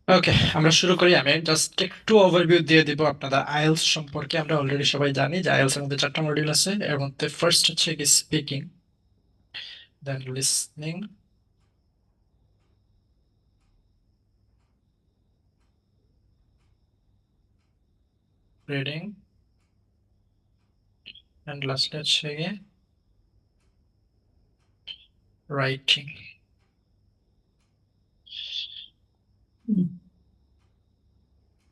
ওকে, আমরা শুরু করি। আমি জাস্ট একটু ওভারভিউ দিয়ে দিব আপনাদের আইএলস সম্পর্কে। আমরা অলরেডি সবাই জানি যে আইএলস এর মধ্যে 4টা মডিউল আছে। এর মধ্যে ফার্স্ট হচ্ছে কি speaking, then listening, reading, and lastly হচ্ছে গিয়ে রাইটিং।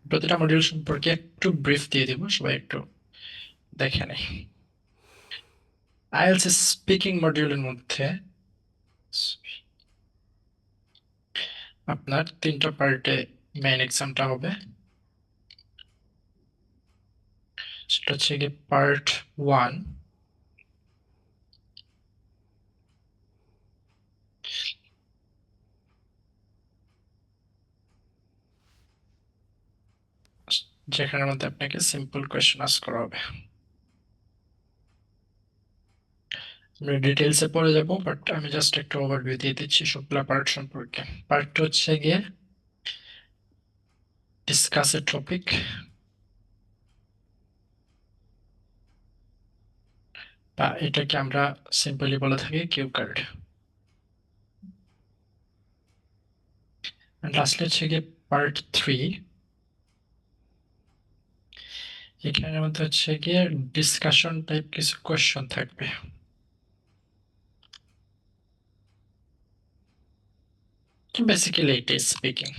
প্রতিটা মডিউল সম্পর্কে একটু ব্রিফ দিয়ে দিব, সবাই একটু দেখে নেই। আইএলস স্পিকিং মডিউলের মধ্যে আপনার 3টা পার্টে মেইন এক্সামটা হবে। সেটা হচ্ছে গিয়ে পার্ট 1, যেখানের মধ্যে আপনাকে সিম্পল কোয়েশ্চেন আস্ক করা হবে। আমরা ডিটেলসে পড়ে যাব, বাট আমি জাস্ট একটা ওভারভিউ দিয়ে দিচ্ছি সবগুলা পার্ট সম্পর্কে। পার্ট হচ্ছে গিয়ে ডিসকাস এ টপিক, বা এটাকে আমরা সিম্পলি বলে থাকি কিউ কার্ড। লাস্টলি হচ্ছে গিয়ে পার্ট 3, এখানের মধ্যে হচ্ছে গিয়ে ডিসকাশন টাইপ কিছু কোয়েশ্চন থাকবে। বেসিক্যালি এটাই speaking.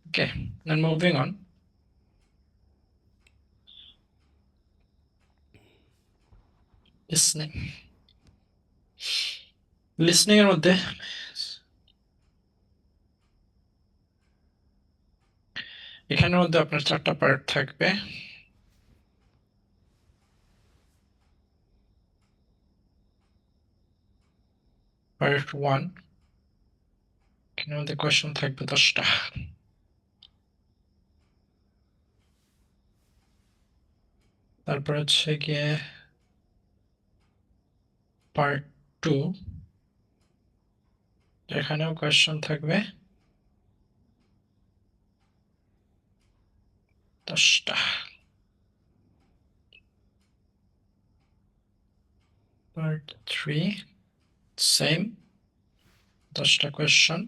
Okay, then moving on. Listening. Listening এর মধ্যে এখানের মধ্যে আপনার 4টা পার্ট থাকবে। পার্ট 1, এখানের মধ্যে কোয়েশ্চন থাকবে 10টা। তারপর হচ্ছে গিয়ে পার্ট 2, এখানেও কোয়েশ্চন থাকবে 10টা। পার্ট 3, সেম 10টা কোয়েশ্চন।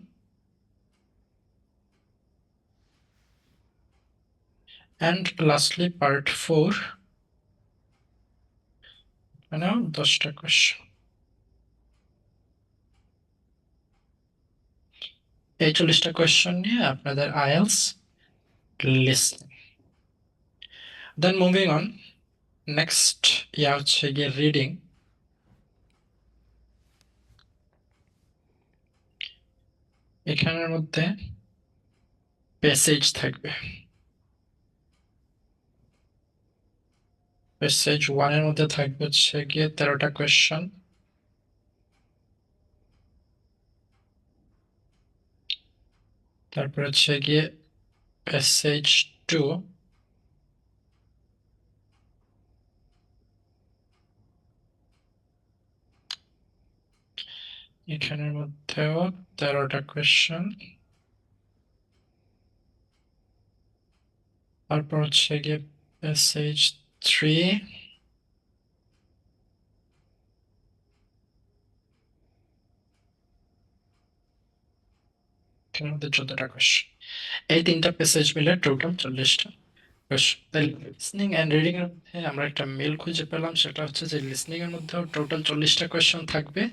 অ্যান্ড লাস্টলি পার্ট 4, এখানেও 10টা কোয়েশ্চন। এই 40টা কোয়েশ্চন নিয়ে আপনাদের IELTS listening. Then moving on, next হচ্ছে গিয়ে রিডিং। এখানের মধ্যে প্যাসেজ থাকবে। প্যাসেজ 1 এর মধ্যে থাকবে হচ্ছে গিয়ে 13টা কোয়েশ্চন। তারপর হচ্ছে গিয়ে প্যাসেজ 2, এখানের মধ্যেও 13টা কোয়েশ্চন। তারপর হচ্ছে গিয়ে প্যাসেজ 3, এখানের মধ্যে 14টা কোয়েশ্চন। এই 3টা প্যাসেজ মিলে টোটাল 40টা কোয়েশ্চন। তাই লিসনিং এন্ড রিডিং এর মধ্যে আমরা একটা মিল খুঁজে পেলাম, সেটা হচ্ছে যে লিসনিং এর মধ্যেও টোটাল 40টা কোয়েশ্চন থাকবে,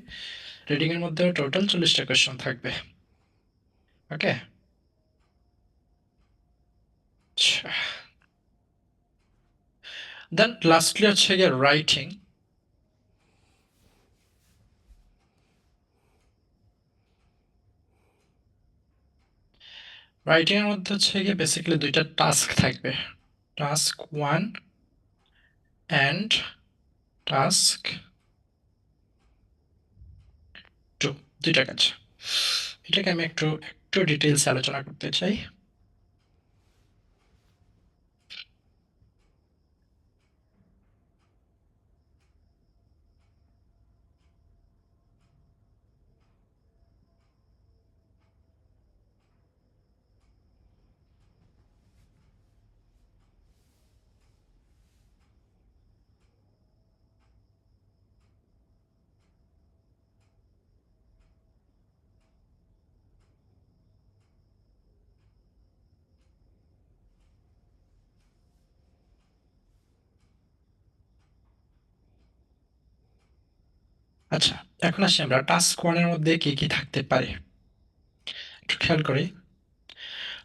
রিডিং এর মধ্যেও টোটাল 40টা কোয়েশ্চন থাকবে। ওকে, আচ্ছা। দেন লাস্টলি হচ্ছে গিয়ে রাইটিং। রাইটিং এর মধ্যে হচ্ছে গিয়ে বেসিক্যালি 2টা টাস্ক থাকবে, টাস্ক 1 অ্যান্ড টাস্ক 2, 2টা কাজ। এটাকে আমি একটু একটু ডিটেইলস আলোচনা করতে চাই। আচ্ছা, এখন আসি আমরা টাস্ক 1 এর মধ্যে কি কি থাকতে পারে একটু খেয়াল করি।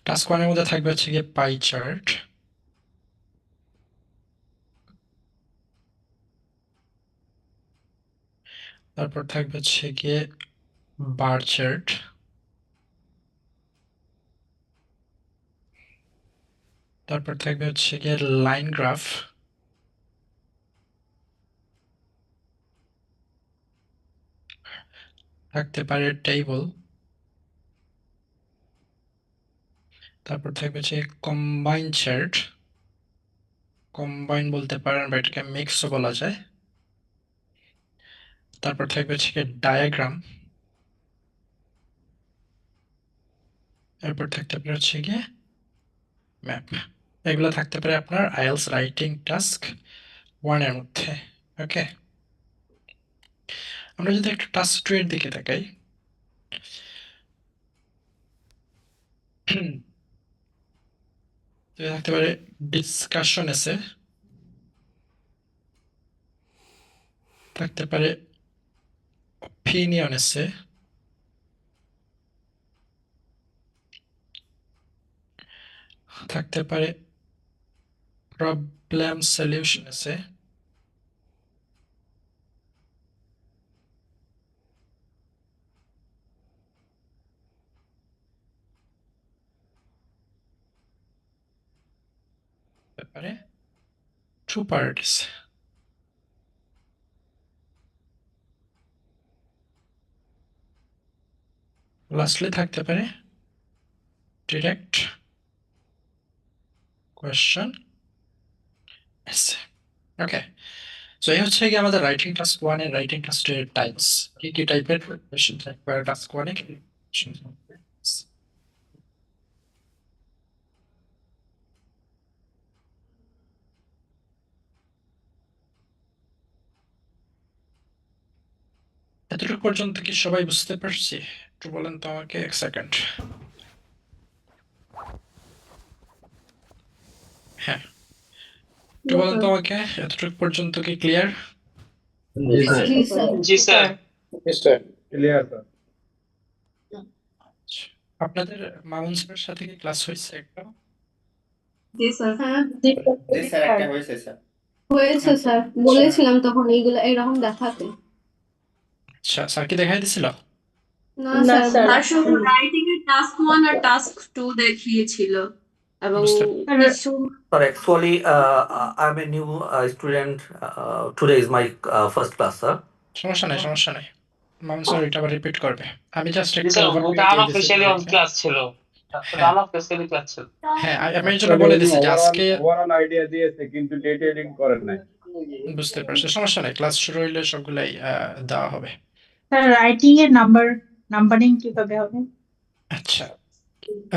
টাস্ক 1 এর মধ্যে থাকবে হচ্ছে গিয়ে পাই চার্ট, তারপর থাকবে হচ্ছে গিয়ে বার চার্ট, তারপর থাকবে হচ্ছে গিয়ে লাইন গ্রাফ, থাকতে পারে টেবল, তারপর থাকবে হচ্ছে কম্বাইন চার্ট, কম্বাইন বলতে পারেন বা এটাকে মিক্সও বলা যায়। তারপর থাকবে হচ্ছে গিয়ে ডায়াগ্রাম, এরপর থাকতে পারে হচ্ছে গিয়ে ম্যাপ। এগুলো থাকতে পারে আপনার আইএলস রাইটিং টাস্ক 1 এর মধ্যে। ওকে, আমরা যদি একটু টাস্ক 2 এর দিকে তাকাই, থাকতে পারে ডিসকাশন এসে, থাকতে পারে অপিনিয়ন এসে, থাকতে পারে প্রবলেম সলিউশন এসে, থাকতে পারে টু পার্টিস। লাস্টলি থাকতে পারে ডিরেক্ট কোয়েশ্চন এসে। ওকে, সো এই হচ্ছে কি আমাদের রাইটিং টাস্ক 1 এর রাইটিং টাস্ক 2 এর টাইপস। কি কি টাইপের কোয়েশ্চন থাকতে পারে টাস্ক 1 এ, কি কি question থাকবে। এতটুকু পর্যন্ত কি সবাই বুঝতে পারছি? একটু বলেন তো আমাকে, এক সেকেন্ড। হ্যাঁ, একটু বলেন তো আমাকে, এতটুকু পর্যন্ত কি ক্লিয়ার? জি স্যার। জি স্যার। জি স্যার। Clear sir. আপনাদের মামুন স্যারের সাথে কি ক্লাস হয়েছে একটা? জি স্যার। হ্যাঁ জি স্যার, একটা হয়েছে স্যার। হয়েছে স্যার, বলেছিলাম তখন এইগুলো এরকম দেখাতে। আচ্ছা, স্যার কি দেখাই দিছিল? না স্যার, তার শুধু রাইটিং এর টাস্ক 1 আর টাস্ক 2 দেখিয়েছিল এবং বুঝতে কিছু Sir, actually, I'm a new student. Today is my first class, sir. সমস্যা নাই, সমস্যা নাই। মামুন স্যার এটা আবার রিপিট করবে। আমি জাস্ট জি একটা স্যার, ওভারভিউ ওটা দিয়ে দিয়েছি আনঅফিশিয়ালি সবাইকে। ক্লাস ছিল। হ্যাঁ। আনঅফিশিয়ালি ক্লাস ছিল। হ্যাঁ, আমি এই জন্য বলে দিয়েছি যে আজকে ওভারঅল আইডিয়া দিয়েছে কিন্তু ডিটেইলিং করেন নাই। বুঝতে পারছি, সমস্যা নাই। ক্লাস শুরু হইলে সবগুলাই দেওয়া হবে। স্যার রাইটিং এর নাম্বারিং কিভাবে হবে? আচ্ছা,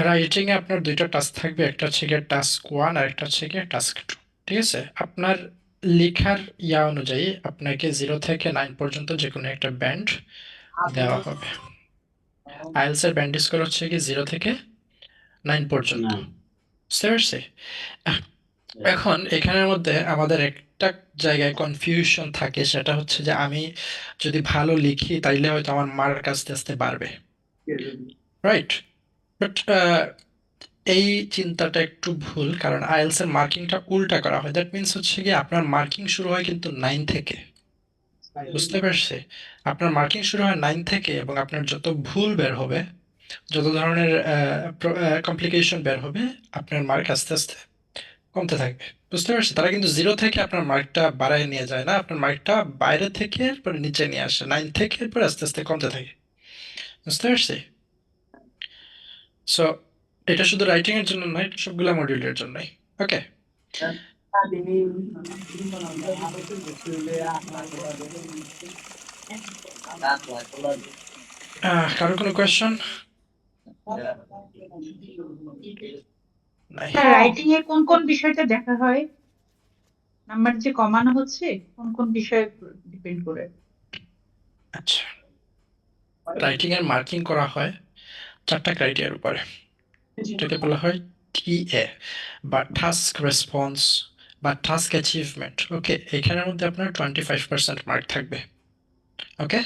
রাইটিং এ আপনার দুইটা টাস্ক থাকবে, একটা হচ্ছে গিয়ে টাস্ক 1 আর একটা হচ্ছে গিয়ে টাস্ক 2। ঠিক আছে, আপনার লেখার অনুযায়ী আপনাকে 0 থেকে 9 পর্যন্ত যে কোনো একটা ব্যান্ড দেওয়া হবে। আইএলস এর ব্যান্ড স্কোর হচ্ছে কি 0 থেকে 9 পর্যন্ত। বুঝতে পারছি? এখন এখানের মধ্যে আমাদের একটা জায়গায় কনফিউশন থাকে, সেটা হচ্ছে যে আমি যদি ভালো লিখি তাইলে হয়তো আমার মার্ক আস্তে আস্তে বাড়বে, রাইট? বাট এই চিন্তাটা একটু ভুল, কারণ আইএলস এর মার্কিংটা উল্টা করা হয়। দ্যাট মিনস হচ্ছে কি আপনার মার্কিং শুরু হয় কিন্তু 9 থেকে। বুঝতে পারছি? আপনার মার্কিং শুরু হয় 9 থেকে এবং আপনার যত ভুল বের হবে, যত ধরনের কমপ্লিকেশন বের হবে, আপনার মার্ক আস্তে আস্তে কমতে থাকবে। বুঝতে পারছি? তারা কিন্তু 0 থেকে আপনার মার্কটা বাড়ায় নিয়ে যায় না, আপনার মার্কটা বাইরে থেকে এরপরে নিচে নিয়ে আসে 9 থেকে, এরপর আস্তে আস্তে কমতে থাকে। বুঝতে পারছি? সো এটা শুধু রাইটিং এর জন্য নয়, এটা সবগুলা মডিউলের জন্যই। ওকে, কারো কোনো কোয়েশ্চন নাই? স্যার রাইটিং এর কোন কোন বিষয়টা দেখা হয়? নাম্বার যে কমানো হচ্ছে কোন কোন বিষয়ে ডিপেন্ড করে? আচ্ছা, রাইটিং এর মার্কিং করা হয় 4টা ক্রাইটেরিয়ার উপরে, যেটাকে বলা হয় টিএ বা টাস্ক রেসপন্স বা টাস্ক অ্যাচিভমেন্ট। ওকে, এখানের মধ্যে আপনার 25% মার্ক থাকবে। ওকে,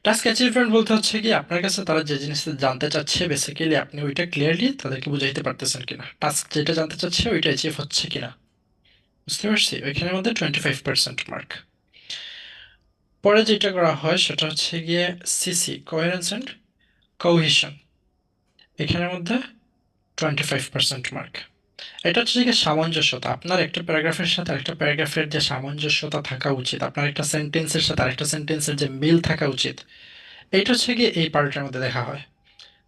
টাস্ক অ্যাচিভমেন্ট বলতে হচ্ছে কি আপনার কাছে তারা যে জিনিসটা জানতে চাচ্ছে বেসিক্যালি আপনি ওইটা ক্লিয়ারলি তাদেরকে বুঝাইতে পারতেছেন কিনা, টাস্ক যেটা জানতে চাচ্ছে ওইটা অ্যাচিভ হচ্ছে কিনা, বুঝতে পারছি? ওইখানের মধ্যে 25% মার্ক। পরে যেটা করা হয় সেটা হচ্ছে গিয়ে সিসি, কোহেরেন্স অ্যান্ড কোহিশন, এখানের মধ্যে 25% মার্ক। এটা হচ্ছে গিয়ে সামঞ্জস্যতা, আপনার একটা প্যারাগ্রাফের সাথে আরেকটা প্যারাগ্রাফের যে সামঞ্জস্যতা থাকা উচিত, আপনার একটা সেন্টেন্সের সাথে আরেকটা সেন্টেন্সের যে মিল থাকা উচিত, এইটা হচ্ছে গিয়ে এই পার্টের মধ্যে দেখা হয়।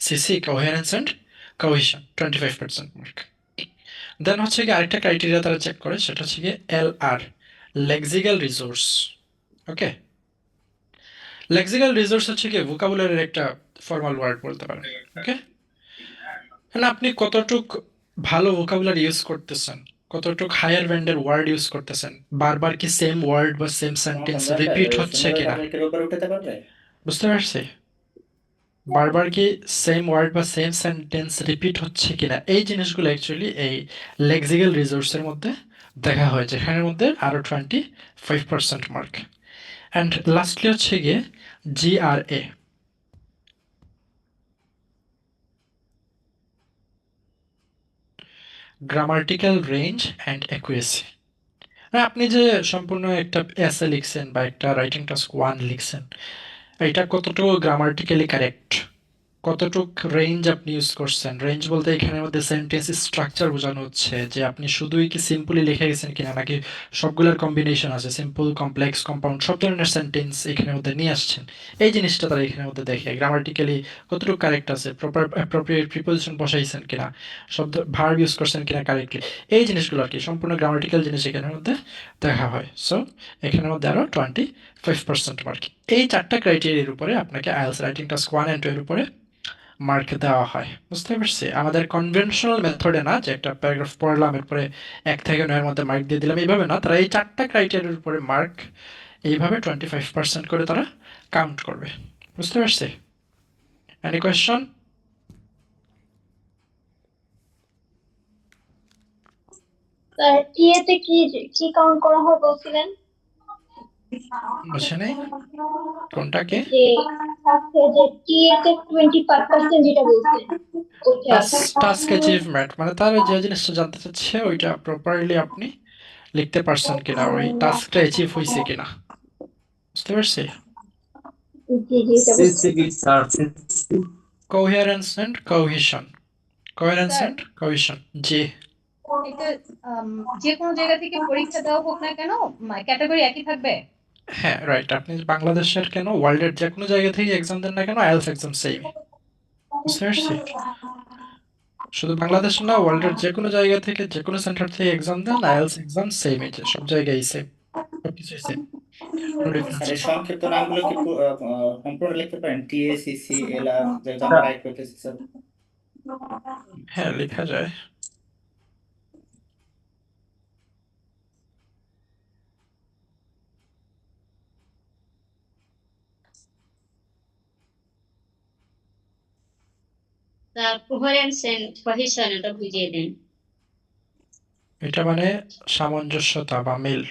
CC, coherence and cohesion, 25% mark. Then হচ্ছে গিয়ে আরেকটা ক্রাইটেরিয়া তারা চেক করে, সেটা হচ্ছে গিয়ে LR, লেক্সিক্যাল রিসোর্স। ওকে, লেক্সিক্যাল রিসোর্স হচ্ছে গিয়ে ভোকাবুলারির একটা ফর্মাল ওয়ার্ড বলতে পারেন। ওকে, মানে আপনি কতটুক ভালো ভোকাবুলারি ইউজ করতেছেন, কতটুক হায়ার ব্যান্ডের ওয়ার্ড ইউজ করতেছেন, বারবার কি সেম ওয়ার্ড বা সেম সেন্টেন্স রিপিট হচ্ছে কিনা, বুঝতে পারছি? বারবার কি সেম ওয়ার্ড বা সেম সেন্টেন্স রিপিট হচ্ছে কিনা, এই জিনিসগুলো অ্যাকচুয়ালি এই লেক্সিক্যাল রিসোর্সের মধ্যে দেখা হয়, যেখানের মধ্যে আরও 25% মার্ক। অ্যান্ড লাস্টলি হচ্ছে গিয়ে GRA, grammatical range and accuracy. আপনি যে সম্পূর্ণ একটা এসে লিখছেন বা একটা রাইটিং টাস্ক 1 লিখছেন, এটা কতটুকু গ্রামাটিক্যালি কারেক্ট, কতটুক রেঞ্জ আপনি ইউজ করছেন। রেঞ্জ বলতে এখানের মধ্যে সেন্টেন্স স্ট্রাকচার বোঝানো হচ্ছে যে আপনি শুধুই কি সিম্পলি লিখে গেছেন কিনা, নাকি সবগুলোর কম্বিনেশন আছে, সিম্পল, কমপ্লেক্স, কম্পাউন্ড, সব ধরনের সেন্টেন্স এখানের মধ্যে নিয়ে আসছেন। এই জিনিসটা তারা এখানের মধ্যে দেখে, গ্রামাটিক্যালি কতটুকু কারেক্ট আছে, প্রপার অ্যাপ্রোপ্রিয়েট প্রিপোজিশন বসাইছেন কিনা, শব্দ ভার্ব ইউজ করছেন কিনা কারেক্টলি, এই জিনিসগুলো আর কি সম্পূর্ণ গ্রামাটিক্যাল জিনিস এখানের মধ্যে দেখা হয়। সো এখানের মধ্যে আরও 25% মার্ক। এই 4টা ক্রাইটেরিয়ার উপরে আপনাকে আইএলটিএস রাইটিং টাস্ক 1 অ্যান্ড 2 এর উপরে মার্ক দেওয়া হয়, বুঝতে পারছি? আমাদের কনভেনশনাল মেথডে না, যে একটা প্যারাগ্রাফ পড়লাম এরপরে 1 থেকে 9 মধ্যে মার্ক দিয়ে দিলাম, এইভাবে না, তারা এই 4টা ক্রাইটেরিয়ার উপরে মার্ক এইভাবে 25% করে তারা কাউন্ট করবে, বুঝতে পারছি? Any question? স্যার টিএতে কি কি কাউন্ট করা হয় বলছিলেন? বুঝে নেই কোনটাকে? যে আছে যে টিএতে 25% যেটা বলছেন ওইটা। টাস্ক অ্যাচিভমেন্ট মানে তারা যে জিনিসটা জানতে চাচ্ছে ওইটা প্রপারলি আপনি লিখতে পারছেন কিনা, ওই টাস্কটা অ্যাচিভ হয়েছে কিনা, বুঝতে পারছি? জি জি এটা বুঝছি। Coherence and cohesion, coherence sir and cohesion, জি। এটা যে কোনো জায়গা থেকে পরীক্ষা দেওয়া হোক না কেন ক্যাটাগরি একই থাকবে? হ্যাঁ রাইট, আপনি বাংলাদেশের কেন ওয়ার্ল্ডের যে কোনো জায়গা থেকে এক্সাম দেন না কেন, আইএলটিএস এক্সাম সেম, বুঝতে পারছি? শুধু বাংলাদেশ না, ওয়ার্ল্ডের যে কোনো জায়গা থেকে যে কোনো সেন্টার থেকে এক্সাম দেন, আইএলটিএস এক্সাম সেম, এই যে সব জায়গায় সেম, সবকিছুই সেম, কোনো ডিফারেন্স স্যার এই নেই। সংক্ষিপ্ত নামগুলো কি সম্পূর্ণ লিখতে পারেন? টিএসিসি এলা, যেহেতু আমরা রাইট করতেছি স্যার। হ্যাঁ লেখা যায়। কোহেরেন্স এন্ড কোহেশন এটা বুঝিয়ে দেন। এটা মানে সামঞ্জস্যতা বা মিল,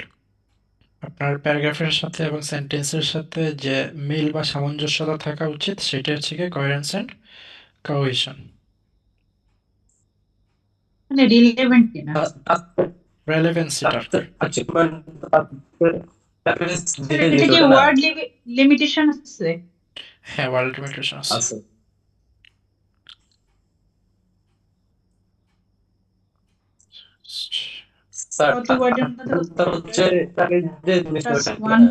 আপনার প্যারাগ্রাফের সাথে এবং সেন্টেন্সের সাথে যে মিল বা সামঞ্জস্যতা থাকা উচিত সেটা হচ্ছে কি কোহেরেন্স অ্যান্ড কোহিশন। মানে রিলেভেন্ট কিনা। রেলেভেন্সিটা স্যার এটাতে কি ওয়ার্ড লিমিটেশন আছে? হ্যাঁ ওয়ার্ল্ড লিমিটেশন আছে। কত ওয়ার্ডের মধ্যে টাস্ক 1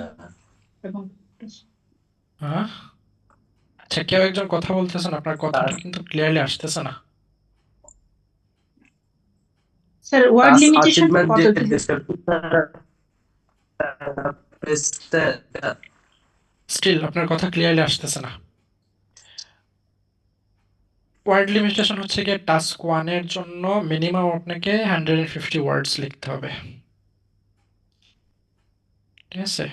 এবং হ্যাঁ আচ্ছা, কেউ একজন কথা বলতেছেন, আপনার কথাটা কিন্তু ক্লিয়ারলি আসতেছে না। স্যার ওয়ার্ড লিমিটেশন কত? স্টিল আপনার কথা ক্লিয়ারলি আসতেছে না। ওয়ার্ড লিমিটেশন হচ্ছে গিয়ে টাস্ক 1 এর জন্য মিনিমাম আপনাকে 150 ওয়ার্ডস লিখতে হবে, ঠিক আছে?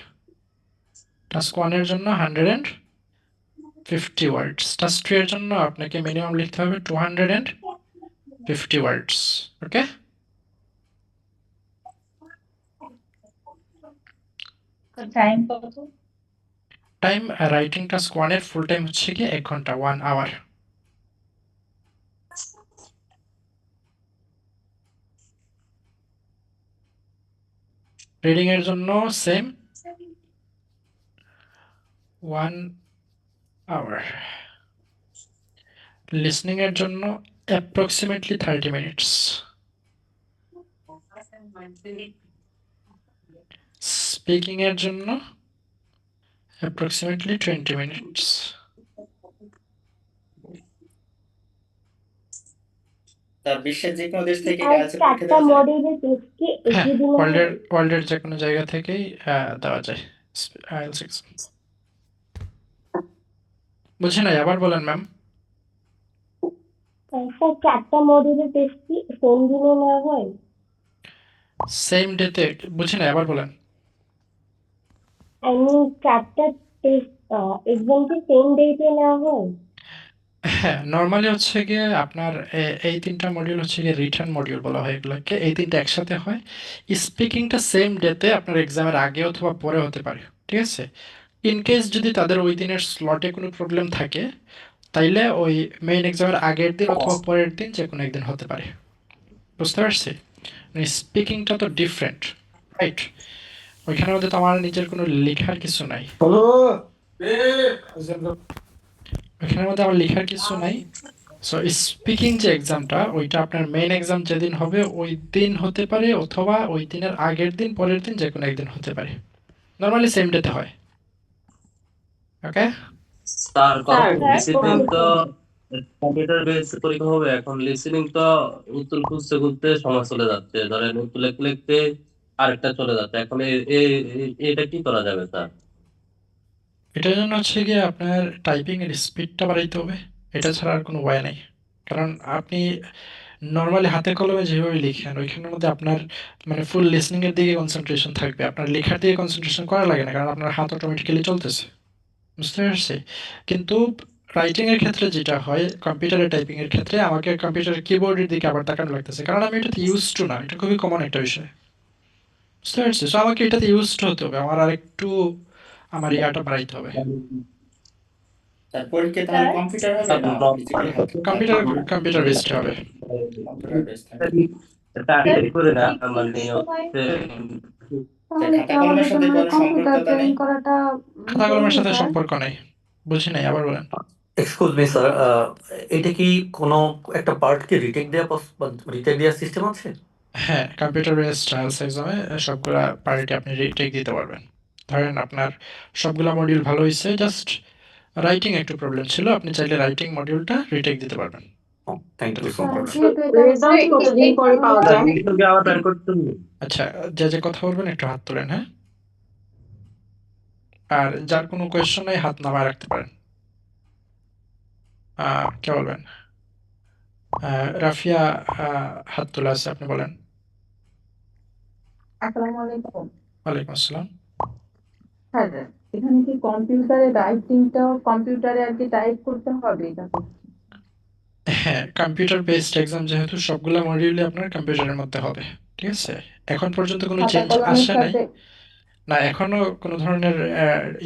টাস্ক 1 এর জন্য 150 ওয়ার্ডস, টাস্ক 2 এর জন্য আপনাকে মিনিমাম লিখতে হবে 250 ওয়ার্ডস। ওকে, টাইম কত? টাইম, রাইটিং টাস্ক 1 এর ফুল টাইম হচ্ছে কি 1 ঘন্টা, 1 আওয়ার। রিডিং এর জন্য সেম 1 আওয়ার। লিসনিং এর জন্য অ্যাপ্রক্সিমেটলি 30 মিনিটস। স্পিকিং এর জন্য অ্যাপ্রক্সিমেটলি 20 মিনিটস। তা বিশ্বের যে কোনো দেশ থেকে আর IELTS এর পরীক্ষা চারটা দেওয়া যায়? মডেলের টেস্ট কি হ্যাঁ, একই দিনে হয়? ওয়ার্ল্ডের যে কোনো জায়গা থেকেই দেওয়া যায় IELTS এক্সাম। বুঝি নাই, আবার বলেন ম্যাম। স্যার চারটা মডেলের টেস্ট কি সেম দিনে নেওয়া হয়? সেম ডেতে, বুঝি নাই, আবার বলেন। আই মিন চারটা টেস্ট এক্সাম কি সেম ডেটে নেওয়া হয়? হ্যাঁ, নর্মালি হচ্ছে গিয়ে আপনার এই 3টা মডিউল হচ্ছে গিয়ে রিটার্ন মডিউল বলা হয় এগুলোকে। এই 3টা একসাথে হয়। স্পিকিংটা সেম ডেতে আপনার এক্সামের আগে অথবা পরে হতে পারে, ঠিক আছে? ইন কেস যদি তাদের ওই দিনের স্লটে কোনো প্রবলেম থাকে, তাইলে ওই মেইন এক্সামের আগের দিন অথবা পরের দিন যে কোনো একদিন হতে পারে। বুঝতে পারছি? মানে স্পিকিংটা তো ডিফারেন্ট, রাইট? ওইখানের মধ্যে তো আমার নিজের কোনো লেখার কিছু নাই। ওইখানের মধ্যে আমার লেখার কিছু নাই। সো স্পিকিং যে এক্সামটা, ওইটা আপনার মেইন এক্সাম যেদিন হবে ওই দিন হতে পারে, অথবা ওই দিনের আগের দিন, পরের দিন, যে কোনো একদিন হতে পারে। নর্মালি সেম ডেতে হয়। ওকে? স্যার স্যার, লিসেনিং তো কম্পিউটার বেস পরীক্ষা হবে, এখন লিসেনিং তো উত্তর খুঁজতে খুঁজতে সময় চলে যাচ্ছে, ধরেন উত্তর লিখতে লিখতে আরেকটা চলে যাচ্ছে, এখন এটা কি করা যাবে স্যার? এটার জন্য হচ্ছে গিয়ে আপনার টাইপিং এর স্পিডটা বাড়াইতে হবে। এটা ছাড়া আর কোনো উপায় নাই। কারণ আপনি নর্মালি হাতে কলমে যেভাবে লিখেন, ওইখানের মধ্যে আপনার মানে ফুল লিসনিং এর দিকে কনসেন্ট্রেশন থাকবে, আপনার লেখার দিকে কনসেন্ট্রেশন করা লাগে না, কারণ আপনার হাত অটোমেটিক্যালি চলতেছে। বুঝতে পারছি? কিন্তু রাইটিং এর ক্ষেত্রে যেটা হয়, কম্পিউটারে টাইপিং এর ক্ষেত্রে আমাকে কম্পিউটারের কিবোর্ডের দিকে আবার তাকানো লাগতেছে, কারণ আমি এটাতে ইউজ টু না। এটা খুবই কমন একটা বিষয়। বুঝতে পারছি? সো আমাকে এটাতে ইউজ টু হতে হবে, আমার আরেকটু আমার ইয়াটা বাড়াইতে হবে। তার পরীক্ষা তাহলে কম্পিউটার হবে না ফিজিক্যালি হবে? কম্পিউটার বেসড হবে। কম্পিউটার বেস থাকবে। টাইপ করে না মানে খাতা কলমের সাথে কোনো সম্পর্কতা নেই? খাতা কলমের সাথে সম্পর্ক নেই। বুঝি নাই, আবার বলেন। এক্সকিউজ মি স্যার, এটা কি কোনো একটা পার্ট কি রিটেক দেওয়ার সিস্টেম আছে? হ্যাঁ, কম্পিউটার বেসড আইএলটিএস এক্সামে সবগুলা পার্টি আপনি রিটেক দিতে পারবেন। ধরেন আপনার সবগুলা মডিউল ভালো হয়েছে, জাস্ট রাইটিং একটু প্রবলেম ছিল, আপনি চাইলে রাইটিং মডিউলটা রিটেক দিতে পারবেন। Thank you so much. Result কতদিন পরে পাওয়া যায়? লিসেনিংকে আবার ট্রাই করতে হবে। আচ্ছা, যে কথা বলবেন একটু হাত তোলেন, হ্যাঁ? আর যার কোনো কোয়েশ্চন নাই হাত নামায় রাখতে পারেন। কে বলবেন? রাফিয়া হাত তোলা আছে, আপনি বলেন। আসসালামু আলাইকুম ওয়ালাইকুম আসসালাম। স্যার, এখানে কি কম্পিউটারে রাইটিংটাও কম্পিউটারে আর কি টাইপ করতে হবে এটা তো? হ্যাঁ, কম্পিউটার বেসড এক্সাম যেহেতু সবগুলা মডিউলে আপনার কম্পিউটারের মধ্যে হবে, ঠিক আছে? এখন পর্যন্ত কোনো খাতা চেঞ্জ কলমের আসে নাই। সাথে না, এখনো কোনো ধরনের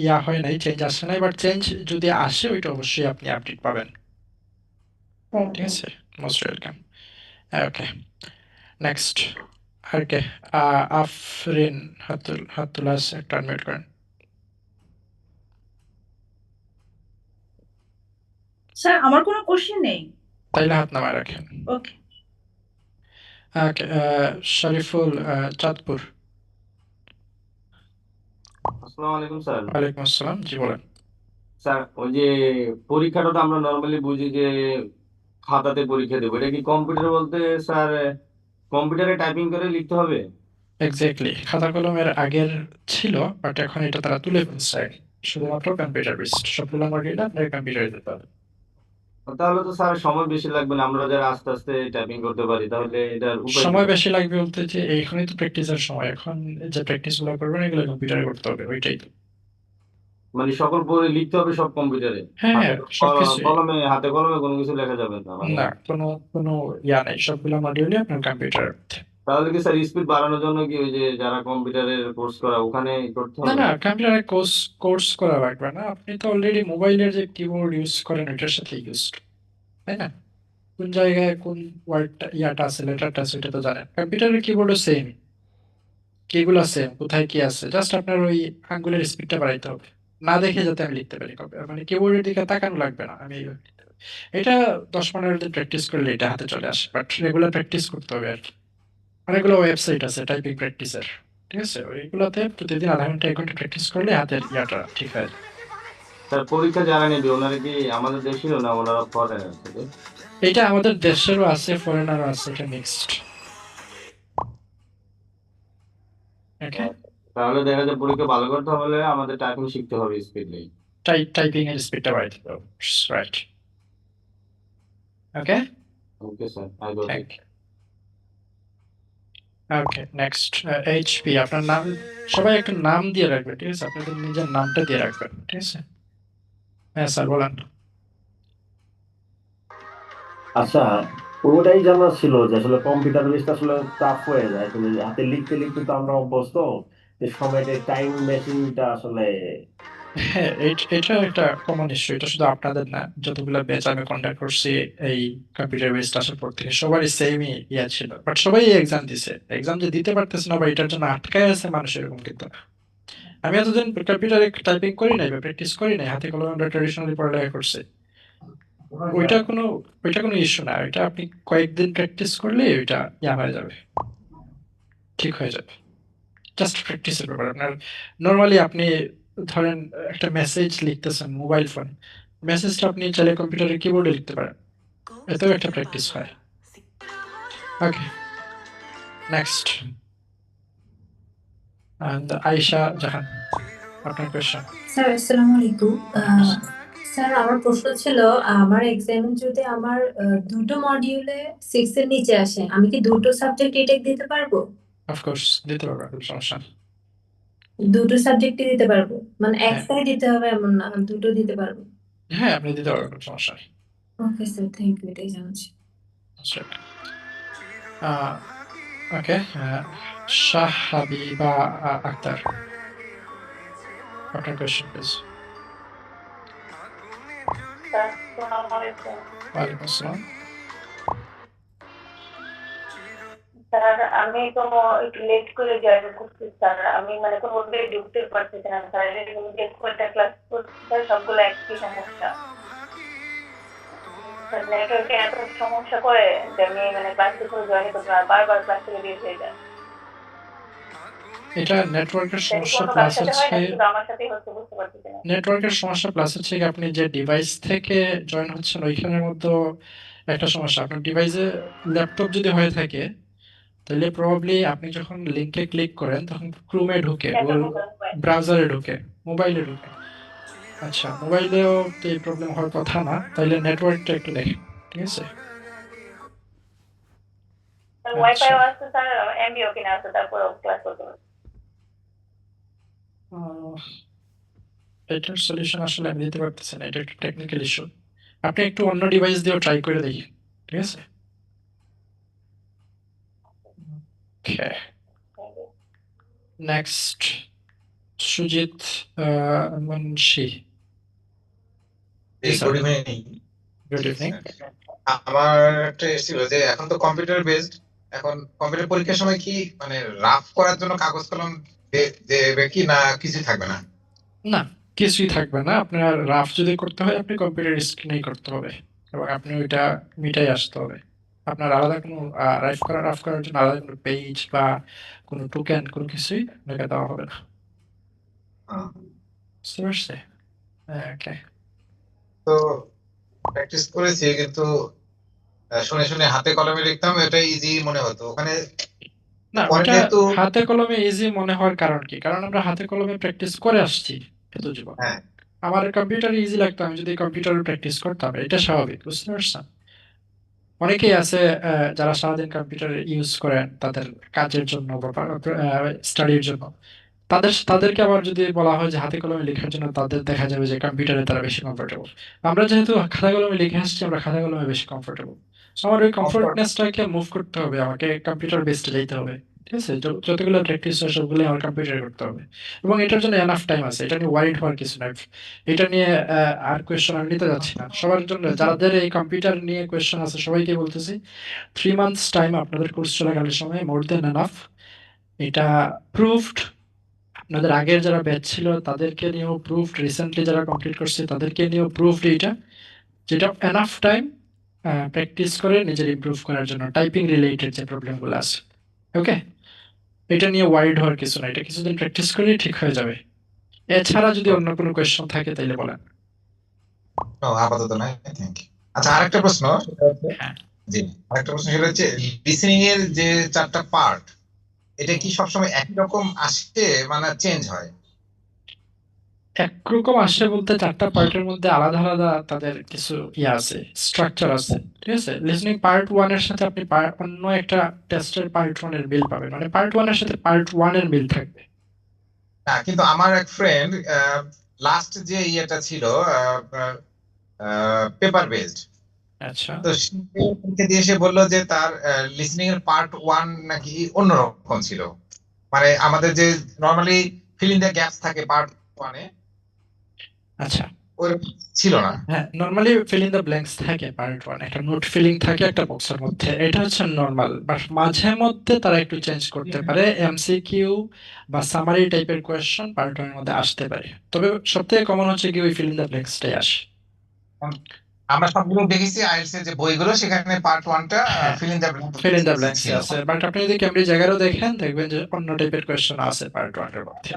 ইয়া হয় নাই, চেঞ্জ আসে নাই, বাট চেঞ্জ যদি আসে ওইটা অবশ্যই আপনি আপডেট পাবেন, থ্যাংক ঠিক ইউ। আছে? Most welcome. Okay, next. আর কে? আফরিন হাত তোলা আছে, একটা আনমিউট করেন। স্যার আমার কোনো কোশ্চেন নেই। তাইলে হাত নামায় রাখেন। ওকে। ওকে, শরীফুল চাঁদপুর। আসসালামু আলাইকুম স্যার। ওয়ালাইকুম আসসালাম, জি বলেন। স্যার, ওই যে পরীক্ষাটা তো আমরা নর্মালি বুঝি যে খাতাতে পরীক্ষা দেবো, এটা কি কম্পিউটার বলতে স্যার কম্পিউটারে টাইপিং করে লিখতে হবে? এক্স্যাক্টলি, খাতা কলমের আগের ছিল, বাট এখন এটা তারা তুলে ফেলছে, শুধুমাত্র কম্পিউটার বেসড সবগুলো মডিউল আপনার কম্পিউটারে দিতে হবে। তাহলে তো স্যার সময় বেশি লাগবে না, আমরা যারা আস্তে আস্তে টাইপিং করতে পারি, তাহলে এটার উপায় কি সময় স্যার? বেশি লাগবে বলতে যে এইখানেই তো প্র্যাকটিসের সময়, এখন যে প্র্যাকটিস গুলো করবেন এগুলো কম্পিউটারে করতে হবে, ওইটাই তো। মানে সকল বই লিখতে হবে সব কম্পিউটারে? হ্যাঁ, হাতে হ্যাঁ, সবকিছুই। কলমে কোনো কিছু লেখা যাবে না মানে? না, কোনো ইয়া নাই, সবগুলো মডিউলই আপনার কম্পিউটারের মধ্যে। তাহলে কি স্যার স্পিড বাড়ানোর জন্য কি ওই যে যারা কম্পিউটারের কোর্স করা ওখানে করতে না হবে? না, কম্পিউটারে কোর্স করা লাগবে না। আপনি তো অলরেডি মোবাইলের যে কিবোর্ড ইউজ করেন ওইটার সাথে ইউজ, তাই না? কোন জায়গায় কোন ওয়ার্ডটা ইয়াটা আছে, লেটারটা আছে, ওইটা তো জানেন। কম্পিউটারের কিবোর্ডও সেম, কিগুলো সেম, কোথায় কি আছে, জাস্ট আপনার ওই আঙ্গুলের স্পিডটা বাড়াইতে হবে। না দেখে যাতে আমি লিখতে পারি, মানে কিবোর্ডের দিকে তাকানো লাগবে না, আমি এইভাবে লিখতে পারি। এটা 10-15 দিন প্র্যাকটিস করলে এটা হাতে চলে আসে, বাট রেগুলার প্র্যাকটিস করতে হবে আর কি। অনেকগুলো ওয়েবসাইট আছে টাইপিং প্র্যাকটিসের, ঠিক আছে? ওইগুলোতে প্রতিদিন আধা ঘন্টা 1 ঘন্টা প্র্যাকটিস করলে হাতের ইয়াটা ঠিক হয়ে যায়। স্যার পরীক্ষা যারা নেবে ওনারা কি আমাদের দেশেরও না ওনারা ফরেনার থেকে? এটা আমাদের দেশেরও আছে, ফরেনারও আছে, এটা মিক্সড। ওকে, তাহলে দেখা যায় পরীক্ষা ভালো করতে হলে আমাদের টাইপিং শিখতে হবে স্পিড নেই। টাইপিং এর স্পিডটা বাড়াইতে হবে, right? Okay, okay sir, I got thank it. You. Okay, next HP. আপনার নাম সবাই একটা নাম দিয়ে রাখবে, ঠিক আছে? আপনাদের নিজের নামটা দিয়ে রাখবেন, ঠিক আছে? হ্যাঁ স্যার, বলেন। আচ্ছা, ওটাই জানা ছিল যে আসলে কম্পিউটার বেসটা আসলে টাফ হয়ে যায়, তুমি হাতে লিখতে লিখতে তো আমরা অভ্যস্ত, যে সময়টা টাইম মেশিনটা আসলে হ্যাঁ, এটা একটা কমন ইস্যু। এটা শুধু আপনাদের না, যতগুলো ব্যাচ আমি কন্ডাক্ট করছি এই কম্পিউটার বেসড আসার পর থেকে সবারই সেমই ইয়া ছিল, বাট সবাই এক্সাম দিছে। এক্সাম যে দিতে পারতেছে না বা এটার জন্য আটকায় আছে মানুষ, এরকম কিন্তু না। আমি এতদিন কম্পিউটারে টাইপিং করি নাই বা প্র্যাকটিস করি নাই, হাতে কলমে আমরা ট্রেডিশনালি পড়ালেখা করছি। ওইটা কোনো ইস্যু না। ওইটা আপনি কয়েকদিন প্র্যাকটিস করলে ওইটা ইয়া হয়ে যাবে, ঠিক হয়ে যাবে। জাস্ট প্র্যাকটিসের ব্যাপার। আপনার নর্মালি আপনি ধরেন একটা মেসেজ লিখতেছেন মোবাইল ফোন, মেসেজটা আপনি চাইলে কম্পিউটারের কিবোর্ডে লিখতে পারেন, এতেও একটা প্র্যাকটিস হয়। ওকে, নেক্সট। আয়েশা জাহান, আপনার কোয়েশ্চেন। স্যার আসসালামু আলাইকুম। স্যার আমার প্রশ্ন ছিল, আমার এক্সামে যদি আমার দুটো মডিউলে 6 এর নিচে আসে, আমি কি দুটো সাবজেক্ট রিটেক দিতে পারবো? অফকোর্স দিতে পারবে, কোনো সমস্যা নেই। দুটো সাবজেক্টই দিতে পারবো, মানে হ্যাঁ একটাই দিতে হবে এমন না, দুটো দিতে পারবো। হ্যাঁ, আপনি দিতে পারবেন, কোনো সমস্যা নেই। ওকে স্যার, থ্যাংক ইউ, এটাই জানাচ্ছি। ওকে, শাহ হাবিবা আক্তার, আপনার কোয়েশ্চেন প্লিজ। ওয়ালাইকুম আসসালাম। স্যার আমি তো একটু লেট করে জয়েন করছি স্যার, আমি মানে কোনোভাবে ঢুকতে পারতেছি না স্যার, যে কয়টা ক্লাস করছি স্যার সবগুলো একই সমস্যা। স্যার নেটওয়ার্কে এত সমস্যা করে যে আমি মানে ক্লাস করে জয়েন করতে পারি, বারবার ক্লাস থেকে বের হয়ে যায়। এটা নেটওয়ার্কের সমস্যা কোনো কার প্লাস সাথে হয় না, হচ্ছে, শুধু আমার সাথেই হচ্ছে, বুঝতে পারতেছি না। নেটওয়ার্কের সমস্যা প্লাস হচ্ছে কি আপনি যে ডিভাইস থেকে জয়েন হচ্ছেন ওইখানের মধ্যে একটা সমস্যা। আপনার ডিভাইসে ল্যাপটপ যদি হয়ে থাকে তাহলে প্রবাবলি আপনি যখন লিংকে ক্লিক করেন তখন ক্রোমে ঢুকে, গুগল ব্রাউজারে ঢুকে, মোবাইলে ঢুকে। আচ্ছা, মোবাইলেও তো এই প্রবলেম হওয়ার কথা না, তাইলে নেটওয়ার্কটা একটু দেখেন, ঠিক আছে? ওয়াইফাই আছে স্যার, এমবিও কিনা আছে, তারপর ক্লাস করতে পারি। এটার সলিউশন আসলে আমি দিতে পারতেছি না, এটা একটা টেকনিক্যাল ইস্যু। আপনি একটু অন্য ডিভাইস দিয়েও ট্রাই করে দেখি, ঠিক আছে? Okay, next Sujit Munshi. Good evening. Good evening. আমার একটা ছিল যে এখন তো কম্পিউটার বেসড, এখন কম্পিউটার পরীক্ষার সময় কি মানে রাফ করার জন্য কাগজ কলম দেবে কি না কিছু থাকবে না? না, কিছুই থাকবে না। আপনার রাফ যদি করতে হয় আপনি কম্পিউটার স্ক্রিনেই করতে হবে এবং আপনি ওইটা মিটাই আসতে হবে। আপনার আলাদা কোনো রাফ করার জন্য আলাদা কোনো পেজ বা কোনো টোকেন কোনো কিছুই আপনাকে দেওয়া হবে না। বুঝতে পারছে? ওকে, তো প্র্যাকটিস করেছি কিন্তু শুনে শুনে হাতে কলমে লিখতাম, এটা ইজি মনে হতো ওখানে। না, পরে ওইটা যেহেতু হাতে কলমে ইজি মনে হওয়ার কারণ কি? কারণ আমরা হাতে কলমে প্র্যাকটিস করে আসছি এত জীবন। হ্যাঁ আমার কম্পিউটার ইজি লাগতো, আমি যদি কম্পিউটারে প্র্যাকটিস করতাম, এটা স্বাভাবিক। বুঝতে পারছেন? অনেকেই আছে যারা সারাদিন কম্পিউটার ইউজ করেন তাদের কাজের জন্য বা স্টাডির জন্য, তাদেরকে আবার যদি বলা হয় যে হাতে কলমে লেখার জন্য, তাদের দেখা যাবে যে কম্পিউটারে তারা বেশি কমফোর্টেবল। আমরা যেহেতু খাতা কলমে লিখে আসছি, আমরা খাতা কলমে বেশি কমফোর্টেবল। আমার ওই কমফোর্টনেসটাকে মুভ করতে হবে, আমাকে কম্পিউটার বেসডে যাইতে হবে। ঠিক আছে, যতগুলো প্র্যাকটিস হয় সবগুলো আমার কম্পিউটারে করতে হবে, এবং এটার জন্য এনাফ টাইম আছে, এটা নিয়ে ওয়ারিড হওয়ার কিছু নাই। এটা নিয়ে আর কোয়েশ্চন আমি নিতে যাচ্ছি না সবার জন্য, যাদের এই কম্পিউটার নিয়ে কোয়েশ্চন আছে সবাইকে বলতেছি 3 মান্থস টাইম আপনাদের কোর্স চলাকালীন সময় মোর দেন এনাফ। এটা প্রুভড, আপনাদের আগের যারা ব্যাচ ছিল তাদেরকে নিয়েও প্রুভড, রিসেন্টলি যারা কমপ্লিট করছে তাদেরকে নিয়েও প্রুভড এটা, যেটা এনাফ টাইম প্র্যাকটিস করে নিজের ইমপ্রুভ করার জন্য টাইপিং রিলেটেড যে প্রবলেমগুলো আছে। ওকে, এটা নিয়ে ওয়ারিড হওয়ার কিছু না, এটা কিছুদিন প্র্যাকটিস করলেই ঠিক হয়ে যাবে। এছাড়া যদি অন্য কোনো কোয়েশ্চন থাকে তাহলে বলেন। আপাতত নাই, থ্যাংক ইউ। আচ্ছা, আরেকটা প্রশ্ন সেটা হচ্ছে, হ্যাঁ, জি, আরেকটা প্রশ্ন সেটা হচ্ছে লিসেনিং এর যে 4টা পার্ট, এটা কি সবসময় একই রকম আসে মানে চেঞ্জ হয়? একরকম আসে বলতে 4টা পার্টের মধ্যে আলাদা আলাদা তাদের কিছু ইয়ে আছে, স্ট্রাকচার আছে। ঠিক আছে, লিসনিং পার্ট 1 এর সাথে আপনি অন্য একটা টেস্টের পার্ট 1 এর মিল পাবেন, মানে পার্ট 1 এর সাথে পার্ট 1 এর মিল থাকবে। না, কিন্তু আমার এক ফ্রেন্ড লাস্ট যে ইয়েটা ছিল পেপার বেসড, আচ্ছা, তো সে দিয়ে সে বললো যে তার লিসনিং এর পার্ট 1 নাকি অন্যরকম ছিল। মানে আমাদের যে normally fill in the gaps থাকে পার্ট 1 এ, আচ্ছা, ওই ছিল না। হ্যাঁ, normally fill in the blanks থাকে পার্ট 1, একটা নোট ফিলিং থাকে একটা বক্সের মধ্যে, এটা হচ্ছে নরমাল। বাট মাঝে মধ্যে তারা একটু চেঞ্জ করতে পারে, এমসিকিউ বা সামারি টাইপের কোয়েশ্চন পার্ট 1 এর মধ্যে আসতে পারে, তবে সবথেকে কমন হচ্ছে কি ওই ফিল ইন দ্য ব্ল্যাঙ্কসটাই আসে। আমরা সবগুলো দেখেছি আইএলটিএস এর যে বইগুলো, সেখানে পার্ট 1 টা হ্যাঁ, fill in the fill in the blanks ছিল। আছে, বাট আপনি যদি ক্যামব্রিজ এগারো দেখেন দেখবেন যে অন্য টাইপের কোয়েশ্চন আছে পার্ট 1 এর মধ্যে।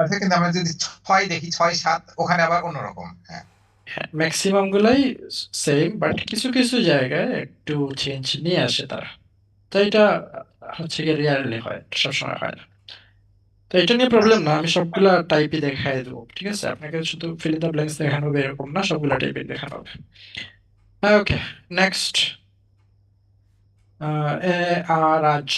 আছে, কিন্তু আমরা যদি 6 দেখি, 6, 7 ওখানে আবার অন্যরকম। হ্যাঁ, হ্যাঁ, ম্যাক্সিমাম গুলাই সেম, বাট কিছু কিছু জায়গায় একটু চেঞ্জ নিয়ে আসে তারা, তো এটা হচ্ছে কি রিয়ারলি হয়, সবসময় হয় না। তো এটা নিয়ে প্রবলেম না, আমি সবগুলা টাইপই দেখাই দেবো। ঠিক আছে, আপনাকে শুধু ফিল ইন দ্য ব্ল্যাঙ্কস দেখানো হবে এরকম না, সবগুলা টাইপই দেখানো হবে। ওকে, নেক্সট রাজ।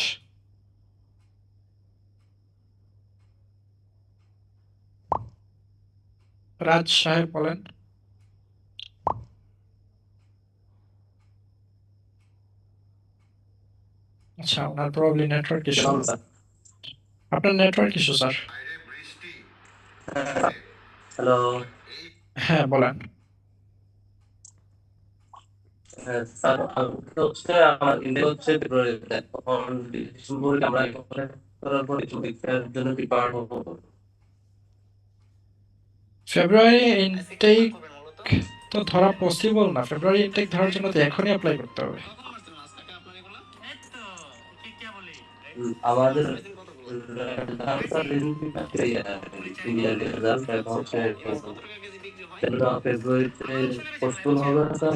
রাজ সাহেব বলেন। আচ্ছা, আপনার প্রবলি নেটওয়ার্ক ইস্যু, আপনার নেটওয়ার্ক ইস্যু স্যার। হ্যালো। হ্যাঁ, বলেন। স্যার, হচ্ছে আমার ইন্ডিয়া হচ্ছে ফেব্রুয়ারিতে, তখন ডিসেম্বরে আমরা একেবারে করার পরে পরীক্ষার জন্য প্রিপেয়ার হবো। ফেব্রুয়ারি ইনটেক তো ধরা পসিবল না, ফেব্রুয়ারি ইনটেক ধরার জন্য তো এখনই অ্যাপ্লাই করতে হবে। আমাদের ইন্ডিয়ার রেজাল্ট এখন হচ্ছে ফেব্রুয়ারিতে পোস্টপোন হবে না স্যার।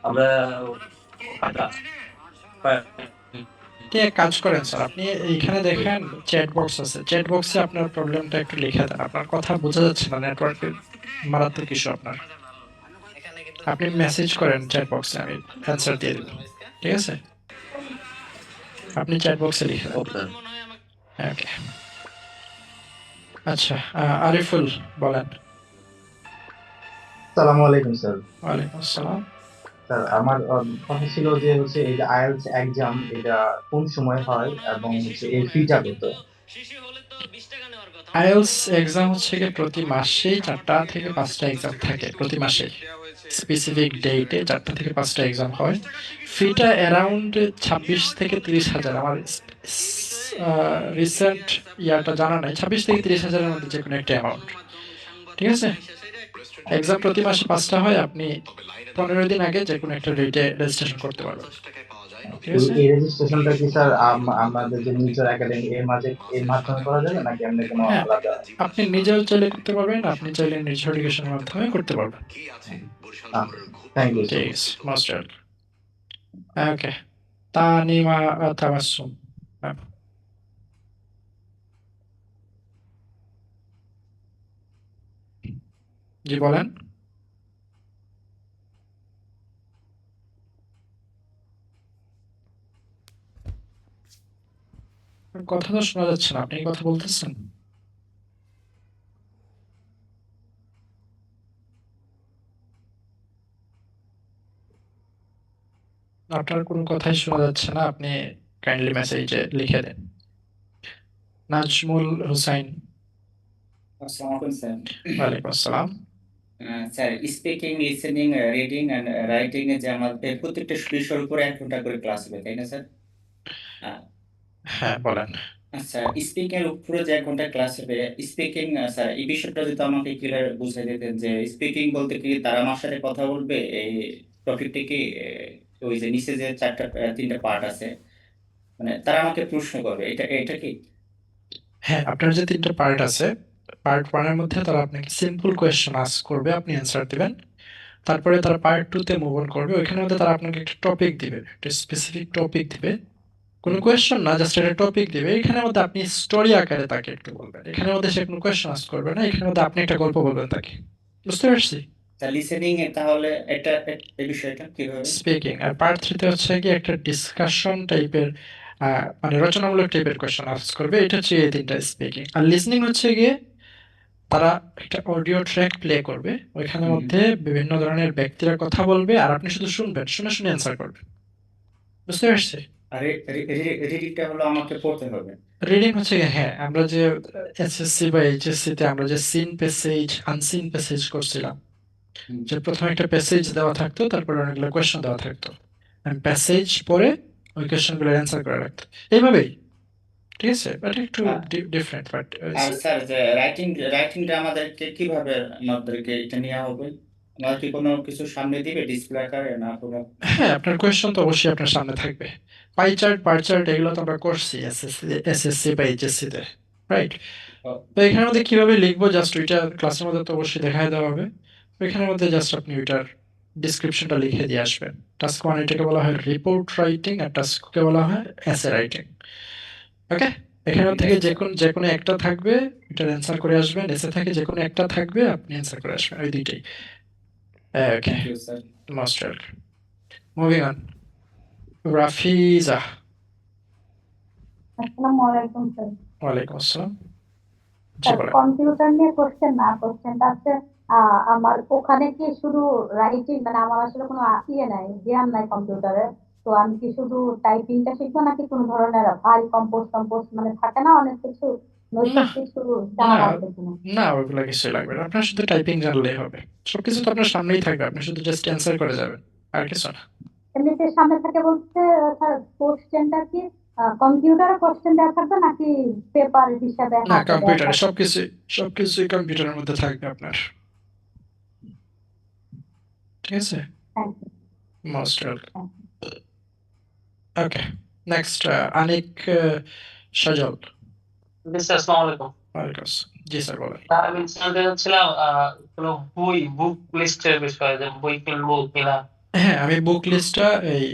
আমরা আপনি এক কাজ করেন স্যার, আপনি এইখানে দেখেন চ্যাট বক্স আছে, চ্যাট বক্সে আপনার প্রবলেমটা একটু লিখে দেন, আপনার কথা বোঝা যাচ্ছে না, নেটওয়ার্কের মারাত্মক ইস্যু আপনার। আপনি মেসেজ করেন চ্যাট বক্সে, আমি অ্যান্সার দিয়ে দেব। ঠিক আছে, আপনি চ্যাট বক্সে লিখে দেন। ওকে, আচ্ছা, আরিফুল বলেন। আসসালামু আলাইকুম স্যার। ওয়ালাইকুম আসসালাম। স্যার, আমার কথা ছিল যে হচ্ছে এই যে আইএলটিএস এক্সাম এটা কোন সময় হয় এবং হচ্ছে এর ফিটা কত? আইএলস এক্সাম হচ্ছে কি প্রতি মাসেই 4টা থেকে 5টা এক্সাম থাকে, প্রতি মাসে স্পেসিফিক ডেটে 4টা থেকে 5টা এক্সাম হয়। ফিটা অ্যারাউন্ড 26 থেকে 30,000, আমার রিসেন্ট ইয়ারটা জানা নাই, 26 থেকে 30,000-এর মধ্যে যে কোনো একটা অ্যামাউন্ট। ঠিক আছে, এক্সাম প্রতি মাসে 5টা হয়, আপনি 15 দিন আগে যে কোনো একটা ডেটে রেজিস্ট্রেশন করতে পারবেন। ঠিক আছে, এই রেজিস্ট্রেশনটা কি স্যার আমাদের যে নিউচার একাডেমি এর মাধ্যমে করা যাবে নাকি এমনি কোনো হ্যাঁ, আলাদা? আপনি নিজেও চাইলে করতে পারবেন, আপনি চাইলে নিজ এডুকেশনের মাধ্যমে করতে পারবেন। থ্যাংক ইউ ঠিক আছে, মোস্ট ওয়েলকাম। ওকে, তানিমা তাবাসসুম। জি বলেন। কথা তো শোনা যাচ্ছে না, আপনি কি কথা বলতেছেন? আপনার কোনো কথাই শোনা যাচ্ছে না, আপনি কাইন্ডলি মেসেজে লিখে দেন। নাজমুল হুসাইন। আসসালামু আলাইকুম স্যার। ওয়ালাইকুম আসসালাম। Sir speaking, listening, reading and writing এ যে আমাদের প্রত্যেকটা বিষয়ের উপর 1 ঘন্টা করে ক্লাস হবে, তাই না স্যার? আহ, হ্যাঁ, বলেন। আচ্ছা, স্পিকিং এর উপরে যে 1 ঘন্টা ক্লাস হবে, স্পিকিং স্যার এই বিষয়টা যদি আমাকে ক্লিয়ার বুঝিয়ে দিতেন যে স্পিকিং বলতে কি তারা আমার সাথে কথা বলবে, এই টপিকটা কি ওই যে নিচে যে 3টা পার্ট আছে, মানে তারা আমাকে প্রশ্ন করবে, এটা কি? হ্যাঁ, আপনার যে 3টা পার্ট আছে, পার্ট 1 এর মধ্যে তারা আপনাকে সিম্পল কোয়েশ্চেন আস্ক করবে, আপনি অ্যান্সার দিবেন। তারপরে তারা পার্ট 2 তে মুভ অন করবে। ওইখানের মধ্যে তারা আপনাকে একটা টপিক দিবে, একটা স্পেসিফিক টপিক দিবে। কোনো কোয়েশ্চেন না, জাস্ট একটা টপিক দিবে। এখানের মধ্যে আপনি স্টোরি আকারে তাকে একটু বলবেন। এখানের মধ্যে সে কোনো কোয়েশ্চেন আস্ক করবে না। এখানের মধ্যে আপনি একটা গল্প বলবেন তাকে। বুঝতে পারছি? তা লিসেনিং এ তাহলে এই বিষয়টা কিভাবে? স্পিকিং। আর পার্ট 3 তে হচ্ছে কি একটা ডিসকাশন টাইপের, মানে রচনামূলক টাইপের কোয়েশ্চেন আস্ক করবে। এটা হচ্ছে এই 3টা স্পিকিং। আর লিসনিং হচ্ছে গিয়ে তারা একটা অডিও ট্র্যাক প্লে করবে। ওইখানের মধ্যে বিভিন্ন ধরনের ব্যক্তিরা কথা বলবে আর আপনি শুধু শুনবেন, শুনে শুনে অ্যান্সার করবেন। বুঝতে পারছি? আর রিডিংটা হলো আমাকে পড়তে হবে। রিডিং হচ্ছে গিয়ে, হ্যাঁ, আমরা যে এসএসসি বা এইচএসসি তে আমরা যে সিন প্যাসেজ, আনসিন প্যাসেজ করছিলাম, যে প্রথমে একটা প্যাসেজ দেওয়া থাকতো, তারপরে অনেকগুলো কোয়েশ্চেন দেওয়া থাকতো। আমি প্যাসেজ পড়ে ওই কোয়েশ্চেনগুলোর অ্যান্সার করে রাখতো। এইভাবেই। ঠিক আছে? বাট একটু ডিফারেন্ট, বাট আর স্যার যে রাইটিংটা আমাদেরকে এটা নেওয়া হবে? আমাদের কি কোনো কিছু সামনে দিবে ডিসপ্লে আকারে না কোনো? হ্যাঁ, আপনার কোয়েশ্চেন তো অবশ্যই আপনার সামনে থাকবে। পাই চার্ট, বার চার্ট এগুলো তো আমরা করছি এসএসসি বা এইচএসসি তে, রাইট? তো এখানের মধ্যে কিভাবে লিখবো, জাস্ট ওইটা ক্লাসের মধ্যে তো অবশ্যই দেখাই দেওয়া হবে। ওইখানের মধ্যে জাস্ট আপনি ওইটার ডিসক্রিপশনটা লিখে দিয়ে আসবেন। টাস্ক 1 এটাকে বলা হয় রিপোর্ট রাইটিং, আর টাস্ক 2 কে বলা হয় এসে রাইটিং। ওকে? এখানের থেকে যে কোনো একটা থাকবে, এটার অ্যান্সার করে আসবেন। এসে থেকে যে কোনো একটা থাকবে, আপনি অ্যান্সার করে আসবেন। ওই দুইটাই। Okay, thank you sir. Most welcome. Moving on. Rafiza. আসসালামু আলাইকুম স্যার। ওয়ালাইকুম আসসালাম। জি, স্যার বলেন। কম্পিউটার নিয়ে কোশ্চেন না, কোশ্চেনটা আছে আমার ওখানে কি শুধু রাইটিং, মানে আমার আসলে কোনো নাই, জ্ঞান নাই কম্পিউটারে। তো আমি কি শুধু টাইপিংটা শিখবো নাকি কোনো ধরনের ফাইল কম্পোজ মানে থাকে না অনেক কিছু, নৈতিক কিছু জানা না, লাগবে কিনা? না, ওগুলো কিছুই লাগবে না। আপনার শুধু টাইপিং জানলেই হবে। সবকিছু তো আপনার সামনেই থাকবে। আপনি শুধু জাস্ট অ্যান্সার করে যাবেন। আর কিছু না। এমনিতে সামনে থাকে বলতে স্যার কোশ্চেনটা কি কম্পিউটারে কোশ্চেন দেওয়া থাকবে নাকি পেপার হিসাবে না, হাতে দেওয়া কম্পিউটারে থাকবে? সবকিছুই কম্পিউটারের মধ্যে থাকবে আপনার। ঠিক আছে? Thank you. Most welcome. Okay, next Anik Sajal. জি স্যার, আসসালামু আলাইকুম। ওয়ালাইকুম আসসালাম। জি স্যার, বলেন। স্যার, আমি জানতে চাচ্ছিলাম কোনো বুক লিস্টের বিষয়ে, যে বই কিনবো কিনা। হ্যাঁ, আমি বুক লিস্টটা এই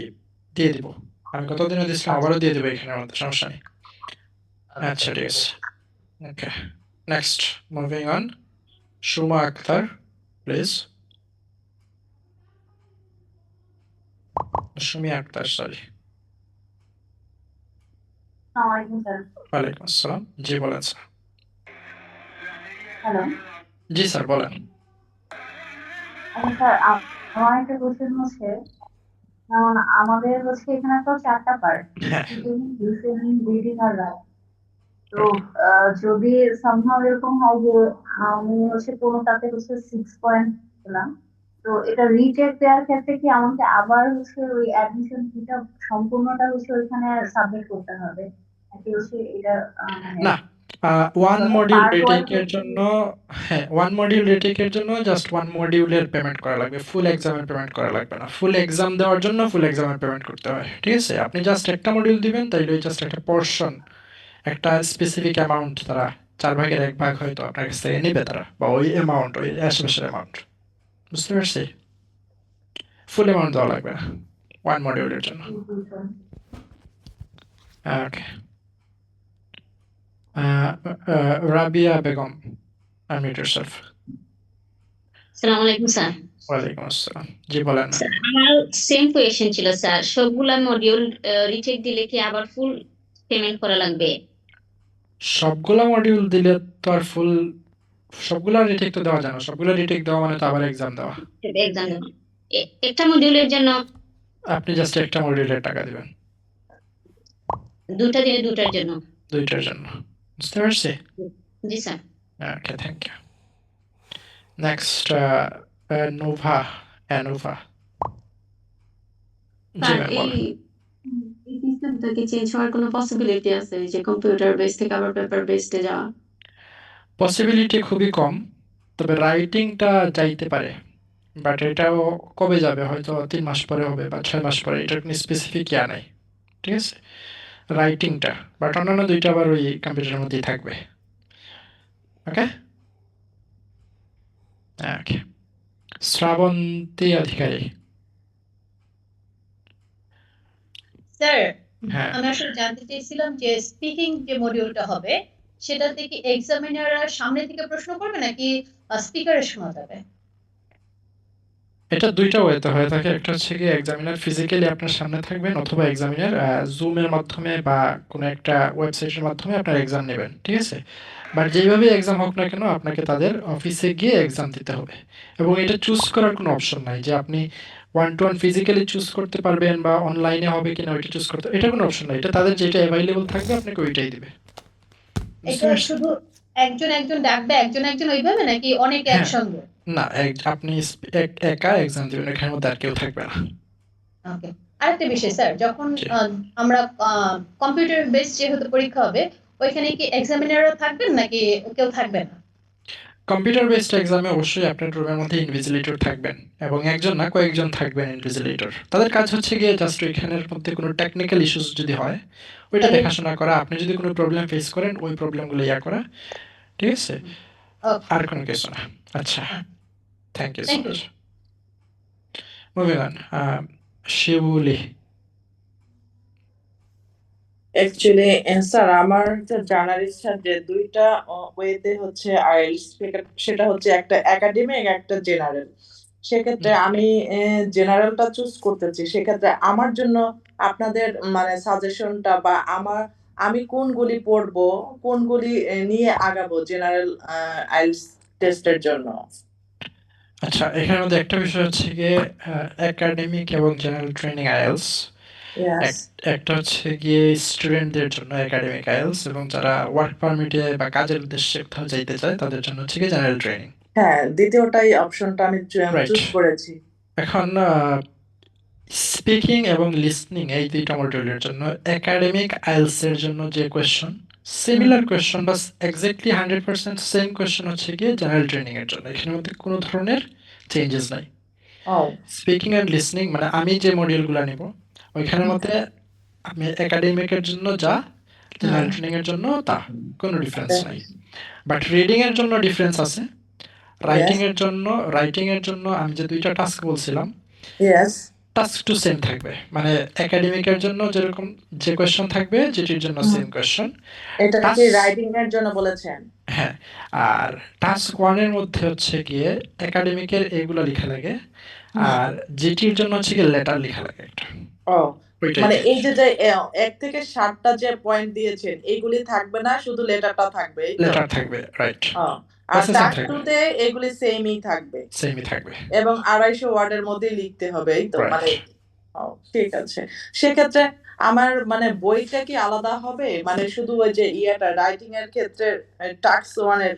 দিয়ে দিব। আমি কতদিনে দিয়েছিলাম, আবারও দিয়ে দেবো এখানের মধ্যে, সমস্যা নেই। আচ্ছা, ঠিক আছে। Okay, next, moving on. Suma Akter, please. Sumi Akter, sorry. আসসালামু আলাইকুম স্যার। ওয়ালাইকুম আসসালাম। জি, বলেন স্যার। হ্যালো। জি স্যার, বলেন। আচ্ছা স্যার, আমার একটা কোশ্চেন হচ্ছে, যেমন আমাদের হচ্ছে এখানে তো 4টা পার্ট, লিসেনিং, রিডিং আর রাইটিং। তো যদি সামহাও এরকম হয় যে আমি হচ্ছে কোনোটাতে হচ্ছে 6 পয়েন্ট পেলাম, তো এটা রিটেক দেওয়ার ক্ষেত্রে কি আমাকে আবার হচ্ছে ওই অ্যাডমিশন ফিটা সম্পূর্ণটা হচ্ছে ওইখানে সাবমিট করতে হবে নাকি হচ্ছে এটা মানে না, ওয়ান মডিউল পার্ট রিটেকের জন্য, হ্যাঁ, ওয়ান মডিউল রিটেকের জন্য জাস্ট ওয়ান মডিউলের পেমেন্ট করা লাগবে। ফুল এক্সামের পেমেন্ট করা লাগবে না। ফুল এক্সাম দেওয়ার জন্য ফুল এক্সামের পেমেন্ট করতে হয়। ঠিক আছে? আপনি জাস্ট একটা মডিউল দিবেন, তাইলে জাস্ট একটা পোর্শন, একটা স্পেসিফিক অ্যামাউন্ট তারা 4 ভাগের 1 ভাগ হয়তো আপনার কাছ থেকে নেবে তারা, বা ওই অ্যামাউন্ট, ওই আশেপাশের অ্যামাউন্ট। বুঝতে পারছি? ফুল অ্যামাউন্ট দেওয়া লাগবে না ওয়ান মডিউলের জন্য। ওকে, রাবিয়া বেগম, আনমিউট yourself. আসসালামু আলাইকুম স্যার। ওয়ালাইকুম আসসালাম। জি, বলেন। স্যার, আমার সেম কোয়েশ্চেন ছিল স্যার, সবগুলা মডিউল রিটেক দিলে কি আবার ফুল পেমেন্ট করা লাগবে? সবগুলা মডিউল দিলে তো আর ফুল, সবগুলা রিটেক তো দেওয়া যায় না। সবগুলা রিটেক দেওয়া মানে তো আবার এক্সাম দেওয়া। এক্সাম একটা মডিউলের জন্য আপনি জাস্ট একটা মডিউলের টাকা দিবেন, দুটা দিলে দুটার জন্য। দুইটার জন্য। বুঝতে পারছি? জি sir. Okay, thank you. Next Nova, Anova. জি স্যার ম্যাম এই বলেন। এই সিস্টেমটা কি চেঞ্জ হওয়ার কোনো পসিবিলিটি আছে যে কম্পিউটার বেস থেকে আবার পেপার বেসডে যাওয়া? পসিবিলিটি খুবই কম, তবে রাইটিংটা যাইতে পারে, বাট এটাও কবে যাবে, হয়তো 3 মাস পরে হবে বা 6 মাস পরে, এটার কোনো স্পেসিফিক ইয়া নাই। ঠিক আছে, রাইটিংটা, বাট অন্যান্য দুইটা আবার ওই কম্পিউটারের মধ্যেই থাকবে। ওকে ওকে। শ্রাবন্তী অধিকারী। স্যার হ্যাঁ, আমি আসলে জানতে চাইছিলাম যে স্পিকিং যে মডিউলটা হবে সেটাতে কি এক্সামিনাররা সামনে থেকে প্রশ্ন করবে নাকি স্পিকারে শোনা যাবে? এটা দুইটা ওয়েতে হয়ে থাকে। একটা হচ্ছে কি এক্সামিনার ফিজিক্যালি আপনার সামনে থাকবেন, অথবা এক্সামিনার জুমের মাধ্যমে বা কোনো একটা ওয়েবসাইটের মাধ্যমে আপনার এক্সাম নেবেন। ঠিক আছে, বাট যেইভাবে এক্সাম হোক না কেন আপনাকে তাদের অফিসে গিয়ে এক্সাম দিতে হবে, এবং এটা চুজ করার কোনো অপশন নাই যে আপনি 1-to-1 ফিজিক্যালি চুজ করতে পারবেন বা অনলাইনে হবে কিনা ওইটা চুজ করতে, এটা কোনো অপশন নাই। এটা তাদের যেটা অ্যাভেলেবল থাকবে আপনাকে ওইটাই দিবে। বুঝতে এটা পারছেন? শুধু একজন একজন ডাকবে একজন একজন ওইভাবে নাকি অনেকে হ্যাঁ, একসঙ্গে? না আপনি একা এক্সাম দিবেন, এখানের মধ্যে আর কেউ থাকবে না। ওকে। আরেকটা বিষয় স্যার, যখন জি। আমরা কম্পিউটার বেস যেহেতু পরীক্ষা হবে ওইখানে কি এক্সামিনাররা থাকবেন নাকি কেউ থাকবে না? কম্পিউটার বেসড এক্সামে অবশ্যই আপনার রুমের মধ্যে ইনভিজিলেটর থাকবেন, এবং একজন না কয়েকজন থাকবেন ইনভিজিলেটর। তাদের কাজ হচ্ছে গিয়ে জাস্ট ওইখানের মধ্যে কোনো টেকনিক্যাল ইস্যুস যদি হয় ওইটা তাহলে দেখাশোনা করা, আপনি যদি কোনো প্রবলেম ফেস করেন ওই প্রবলেমগুলো ইয়া করা। ঠিক আছে, ওকে, আর কোনো কিছু না। আচ্ছা, thank you so thank you. Much. Moving on, Shibuli. Actually sir আমার জানার ইচ্ছা যে দুইটা ওয়েতে হচ্ছে আইএলটিএস, সেটা হচ্ছে একটা একাডেমিক একটা জেনারেল। সেক্ষেত্রে আমি জেনারেলটা চুজ করতেছি, সেক্ষেত্রে আমার জন্য আপনাদের মানে সাজেশনটা বা আমি কোনগুলি পড়বো, কোনগুলি নিয়ে আগাবো জেনারেল আইএলটিএস টেস্টের জন্য। আচ্ছা, এখানের মধ্যে একটা বিষয় হচ্ছে গিয়ে একাডেমিক এবং জেনারেল ট্রেনিং আইএলস। Yes. একটা হচ্ছে গিয়ে স্টুডেন্টদের জন্য একাডেমিক আইএলস, এবং যারা ওয়ার্ক পারমিটে বা কাজের উদ্দেশ্যে কোথাও যাইতে চায় তাদের জন্য হচ্ছে গিয়ে জেনারেল ট্রেনিং। হ্যাঁ, দ্বিতীয়টাই অপশনটা আমি রাইট। চুজ করেছি। এখন স্পিকিং এবং লিসনিং এই দুইটা মডিউলের জন্য একাডেমিক আইএলস এর জন্য যে কোয়েশ্চন, সিমিলার কোয়েশ্চন বা এক্স্যাক্টলি 100% সেম কোয়েশ্চন হচ্ছে গিয়ে জেনারেল ট্রেনিং এর জন্য। এখানের মধ্যে কোনো ধরনের চেঞ্জেস নাই। স্পিকিং এন্ড লিসনিং মানে আমি যে মডিউলগুলো নেব ওইখানের মধ্যে আমি একাডেমিকের জন্য যা, জেনারেল ট্রেনিং এর জন্য তা, কোনো ডিফারেন্স নাই। বাট রিডিং এর জন্য ডিফারেন্স আছে। রাইটিং এর জন্য আমি যে দুইটা টাস্ক বলছিলাম, Yes. টাস্ক টু সেম থাকবে, মানে একাডেমিকের জন্য যেরকম যে কোয়েশ্চন থাকবে যেটির জন্য সেম কোয়েশ্চন। এটা নাকি রাইটিং এর জন্য বলেছেন? হ্যাঁ, আর টাস্ক 1 এর মধ্যে হচ্ছে গিয়ে একাডেমিকের এগুলো লেখা লাগে, আর যেটির জন্য হচ্ছে গিয়ে লেটার লেখা লাগে একটা। ও, ওইটাই মানে change। এই যে 1 থেকে 7টা যে পয়েন্ট দিয়েছেন এইগুলি থাকবে না, শুধু লেটারটা থাকবে, এই তো? লেটার থাকবে, রাইট। আর Processing টাস্ক থাকবে। 2 তে এগুলি সেমই থাকবে সেমই থাকবে। এবং 250 ওয়ার্ডের মধ্যেই লিখতে হবে, এই তো? Right. মানে ঠিক আছে। সেক্ষেত্রে আমার মানে বইটা কি আলাদা হবে? মানে শুধু ওই যে রাইটিং এর ক্ষেত্রে টাস্ক 1 এর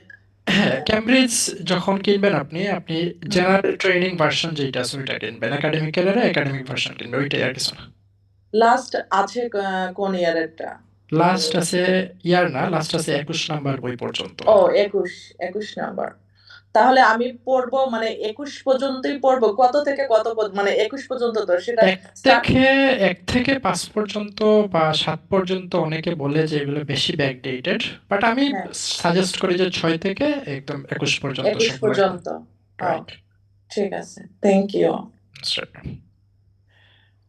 হ্যাঁ, ক্যামব্রিজ যখন কিনবেন আপনি জেনারেল ট্রেনিং ভার্সন যেটা আছে ওইটা কিনবেন, একাডেমিকের একাডেমিক ভার্সন কিনবেন, ওইটাই আর কিছু না। লাস্ট আছে কোন ইয়ারেরটা? লাস্ট আছে ইয়ার না, লাস্ট আছে 21 নাম্বার বই পর্যন্ত। ও 21 নাম্বার। তাহলে আমি পড়বো মানে 21 পর্যন্তই পড়বো, কত থেকে কত মানে 21 পর্যন্ত তো সেটা 1 থেকে 5 পর্যন্ত বা 7 পর্যন্ত অনেকে বলে যে এগুলো বেশি ব্যাকডেটেড, বাট আমি সাজেস্ট করি যে 6 থেকে একদম 21 পর্যন্ত 21 পর্যন্ত। ঠিক আছে, thank you.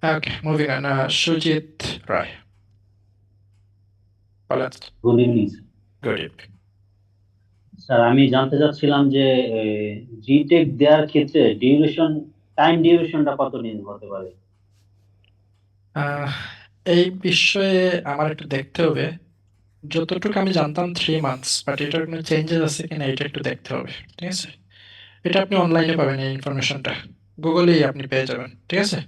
Okay, moving on, Sujit Roy. Good evening. Good evening sir, আমি জানতে চাচ্ছিলাম যে জিটেক দেওয়ার ক্ষেত্রে টাইম ডিউরেশনটা কতদিন হতে পারে? এই বিষয়ে আমার একটু দেখতে হবে। যতটুকু আমি জানতাম 3 মান্থস, বাট এটার কোনো চেঞ্জেস আছে কিনা এটা একটু দেখতে হবে। ঠিক আছে, এটা আপনি অনলাইনে পাবেন এই ইনফরমেশনটা, গুগলেই আপনি পেয়ে যাবেন। ঠিক আছে,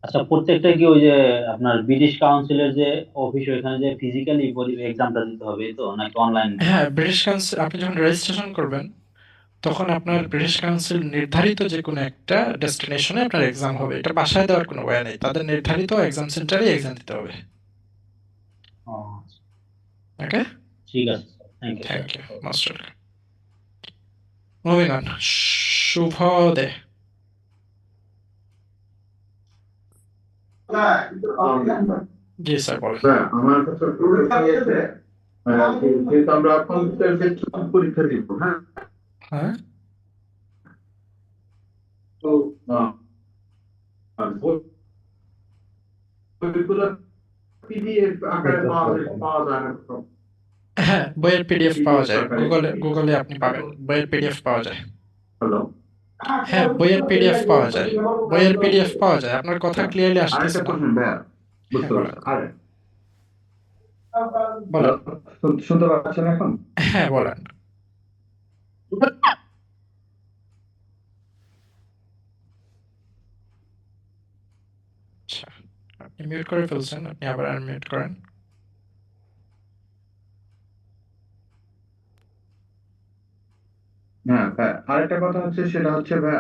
আচ্ছা, প্রত্যেকটা কি ওই যে আপনার ব্রিটিশ কাউন্সিলের যে অফিস, ওইখানে যে ফিজিক্যালি এক্সামটা দিতে হবে, এই তো, নাকি অনলাইন? হ্যাঁ, ব্রিটিশ কাউন্সিল আপনি যখন রেজিস্ট্রেশন করবেন তখন আপনার ব্রিটিশ কাউন্সিল নির্ধারিত যে কোনো একটা ডেস্টিনেশনে আপনার এক্সাম হবে। এটা বাসায় দেওয়ার কোনো ওয়ে নেই। তাদের নির্ধারিত এক্সাম সেন্টারে এক্সাম দিতে হবে। ও, ওকে? ঠিক আছে sir, thank you sir. Thank you. Most welcome. Moving on. Shubhade. জি স্যার বলেন। স্যার আমার কাছে যেহেতু আমরা কম্পিউটার বেসড পরীক্ষা দিব, হ্যাঁ, হ্যাঁ, তো বইগুলো পিডিএফ আকারে পাওয়া যায় না। হ্যাঁ, বইয়ের পিডিএফ পাওয়া যায়। গুগলে আপনি পাবেন। বইয়ের পিডিএফ পাওয়া যায়। হ্যালো, হ্যাঁ, বইয়ের পিডিএফ পাওয়া যায়। বইয়ের পিডিএফ পাওয়া যায়। আপনার কথা ক্লিয়ারলি আসতেছে আরেকটা না। কোশ্চেন ভাইয়া, বুঝতে বলেন। পারছি। আরে বলেন। শুনতে পাচ্ছেন এখন? হ্যাঁ, বলেন। আচ্ছা, আপনি মিউট করে ফেলছেন। আপনি আবার আনমিউট করেন। হ্যাঁ ভাই, আরেকটা কথা হচ্ছে, সেটা হচ্ছে ভাই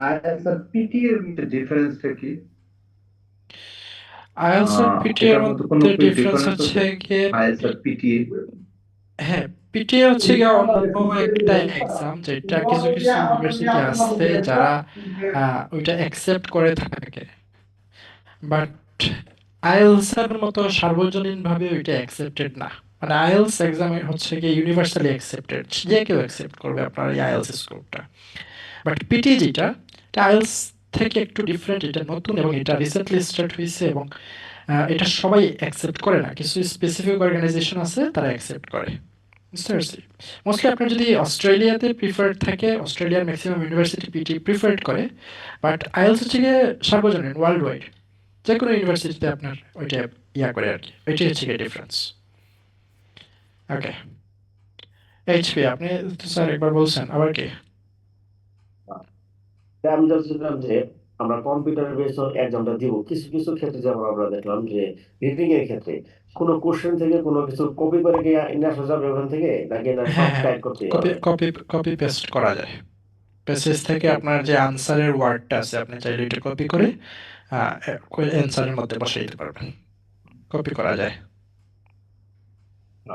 আইএলটিএস আর পিটি এর মধ্যে ডিফারেন্সটা কি? আইএলটিএস আর পিটি এর এটার মধ্যে কোনো মধ্যে কি ডিফারেন্স ডিফারেন্স হচ্ছে আছে? গিয়ে আইএলটিএস আর পিটি। হ্যাঁ, পিটি হচ্ছে গিয়ে অন্যান্য একটা এক্সাম, যেটা কিছু কিছু ইউনিভার্সিটি আছে যারা ওইটা অ্যাকসেপ্ট করে থাকে, বাট আইএলটিএস এর মতো সার্বজনীনভাবে ওইটা অ্যাকসেপ্টেড না। মানে আইএলটিএস এক্সাম হচ্ছে গিয়ে ইউনিভার্সালি অ্যাকসেপ্টেড, যে কেউ অ্যাকসেপ্ট করবে আপনার এই আইএলটিএস স্কোরটা। বাট পিটি যেটা, এটা আইএলটিএস থেকে একটু ডিফারেন্ট, এটা নতুন এবং এটা রিসেন্টলি স্টার্ট হয়েছে এবং এটা সবাই অ্যাকসেপ্ট করে না। কিছু স্পেসিফিক অর্গানাইজেশন আছে তারা অ্যাকসেপ্ট করে। বুঝতে পারছি। মোস্টলি আপনার যদি অস্ট্রেলিয়াতে প্রিফার্ড থাকে, অস্ট্রেলিয়ার ম্যাক্সিমাম ইউনিভার্সিটি পিটি প্রিফার্ড করে, বাট আইএলটিএস হচ্ছে গিয়ে সার্বজনীন, ওয়ার্ল্ড ওয়াইড, যে কোনো ইউনিভার্সিটিতে আপনার ওইটা ইয়া করে আর কি। ওইটাই হচ্ছে গিয়ে ডিফারেন্স। ওকে, এইচপি আপনি তো স্যার একবার বলছেন, আবার কি? আমি বলছিলাম যে আমরা কম্পিউটার বেস এক্সামটা দিব, কিছু কিছু ক্ষেত্রে যেমন আমরা দেখলাম যে রিডিং এর ক্ষেত্রে কোনো কোশ্চেন থেকে কোনো কিছু কপি করে গিয়ে নিয়ে আসা যাবে ওখান থেকে, নাকি না সব হ্যাঁ, টাইপ করতে কপি হবে? কপি কপি পেস্ট করা যায়। প্যাসেজ থেকে আপনার যে আনসারের ওয়ার্ডটা আছে আপনি চাইলে এটা কপি করে অ্যান্সারের মধ্যে বসিয়ে দিতে পারবেন। কপি করা যায়।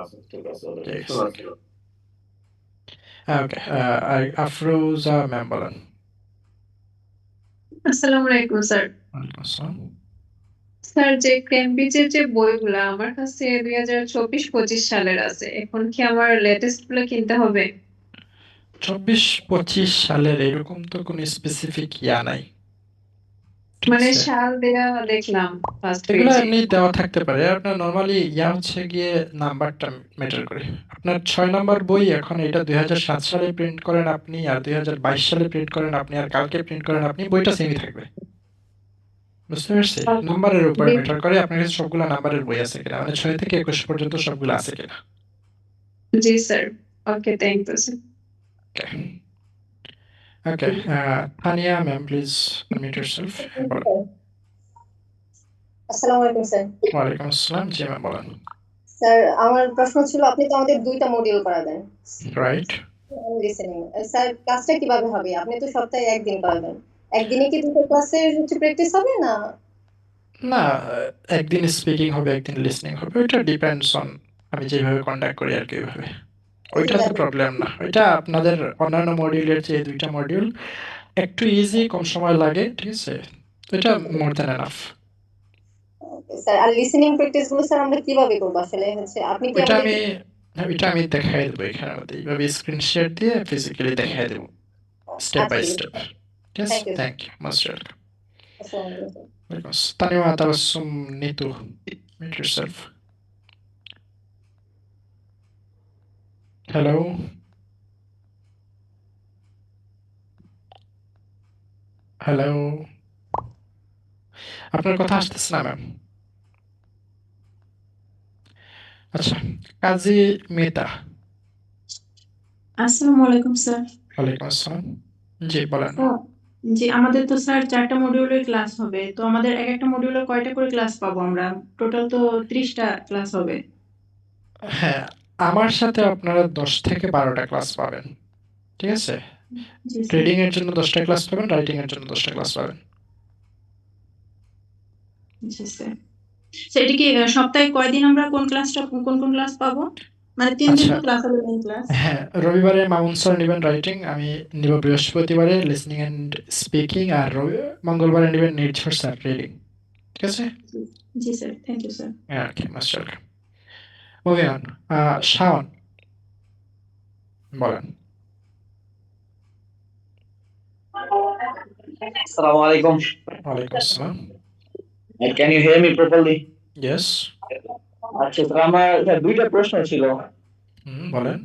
আচ্ছা, ঠিক আছে, ঠিক আছে। শোনা ছিল। ওকে, আফরোজা ম্যাম বলেন। আসসালামু আলাইকুম স্যার। ওয়ালাইকুম আসসালাম। স্যার, যে কেমব্রিজের যে বইগুলা আমার কাছে 2024-25 সালের আছে, এখন কি আমার লেটেস্ট গুলো কিনতে হবে? 24-25 সালের এরকম তো কোনো স্পেসিফিক ইয়া নাই। ঠিক মানে আছে, সাল দেয়া দেখলাম ফার্স্ট এগুলো পেজে। এমনি দেওয়া থাকতে পারে। আপনার নর্মালি ইয়া হচ্ছে গিয়ে নাম্বারটা ম্যাটার করে। আপনার 6 নাম্বার বই এখন এটা 2007 সালে প্রিন্ট করেন আপনি, আর 2022 সালে প্রিন্ট করেন আপনি, আর কালকে প্রিন্ট করেন আপনি, বইটা সেমই থাকবে। বুঝতে পারছি? নাম্বারের উপর ম্যাটার করে আপনার কাছে সবগুলা নাম্বারের বই আছে কিনা, মানে 6 থেকে 21 পর্যন্ত সবগুলো আছে কিনা। জি sir. Okay, thank you sir. Okay okay, Tania ma'am please unmute yourself. আসসালামু আলাইকুম স্যার। ওয়ালাইকুম আসসালাম। জি ম্যাম বলেন। স্যার, আমার প্রশ্ন ছিল, আপনি তো আমাদের 2টা মডিউল করাবেন, রাইট। লিসেনিং। স্যার, ক্লাসটা কিভাবে হবে? আপনি তো সপ্তাহে একদিন করাবেন, একদিনে কি দুটো ক্লাসের প্র্যাকটিস হবে না? না, একদিন স্পিকিং হবে, একদিন লিসনিং হবে। ওইটা ডিপেন্ডস অন আমি যেভাবে কন্ডাক্ট করি আর কি ওইভাবে। ওইটা তো প্রবলেম না। ওইটা আপনাদের অন্যান্য মডিউলের যে 2টা মডিউল একটু ইজি, কম সময় লাগে। ঠিক আছে, তো এটা মোর দ্যান এনাফ। স্যার, আর লিসেনিং প্র্যাকটিস গুলো স্যার আমরা কিভাবে করব? আসলে হচ্ছে আপনি কি ওইটা আমাদের আমি দেখাই দেবো এখানের মধ্যে, এইভাবে স্ক্রিন শেয়ার দিয়ে ফিজিক্যালি দেখাই দেবো স্টেপ বাই স্টেপ। ঠিক আছে, thank you, most welcome. Welcome. Tania Tabassum Nitu, mute yourself. Hello, hello, আপনার কথা আসতেছে না ম্যাম। আচ্ছা, কাজী মেহতা। আসসালামু আলাইকুম স্যার। ওয়ালাইকুম আসসালাম। জি বলেন। স্যার, জি, আমাদের তো স্যার 4টা মডিউলের ক্লাস হবে। তো আমাদের এক একটা মডিউলে কয়টা করে ক্লাস পাবো আমরা? টোটাল তো 30টা ক্লাস হবে। হ্যাঁ, আমার সাথে আপনারা 10 থেকে 12টা ক্লাস পাবেন। ঠিক আছে? জি স্যার। ট্রেডিং এর জন্য 10টা ক্লাস পাবেন, রাইটিং এর জন্য 10টা ক্লাস পাবেন। জি স্যার। স্যার এটা কি সপ্তাহে কয়দিন আমরা কোন কোন ক্লাস পাবো? মানে 3 দিন আচ্ছা, তো ক্লাস হবে মেইন ক্লাস। হ্যাঁ, রবিবারে মামুন স্যার নেবেন রাইটিং, আমি নিব বৃহস্পতিবারে লিসনিং এন্ড স্পিকিং, আর মঙ্গলবারে নেবেন নির্ঝর স্যার রিডিং। ঠিক আছে? জি sir, thank you sir. Okay, most welcome. Moving on, Shaon বলেন। Assalamu alaikum. ওয়ালাইকুম আসসালাম। Can you hear me properly? Yes. আচ্ছা স্যার, আমার স্যার দুইটা প্রশ্ন ছিল। বলেন।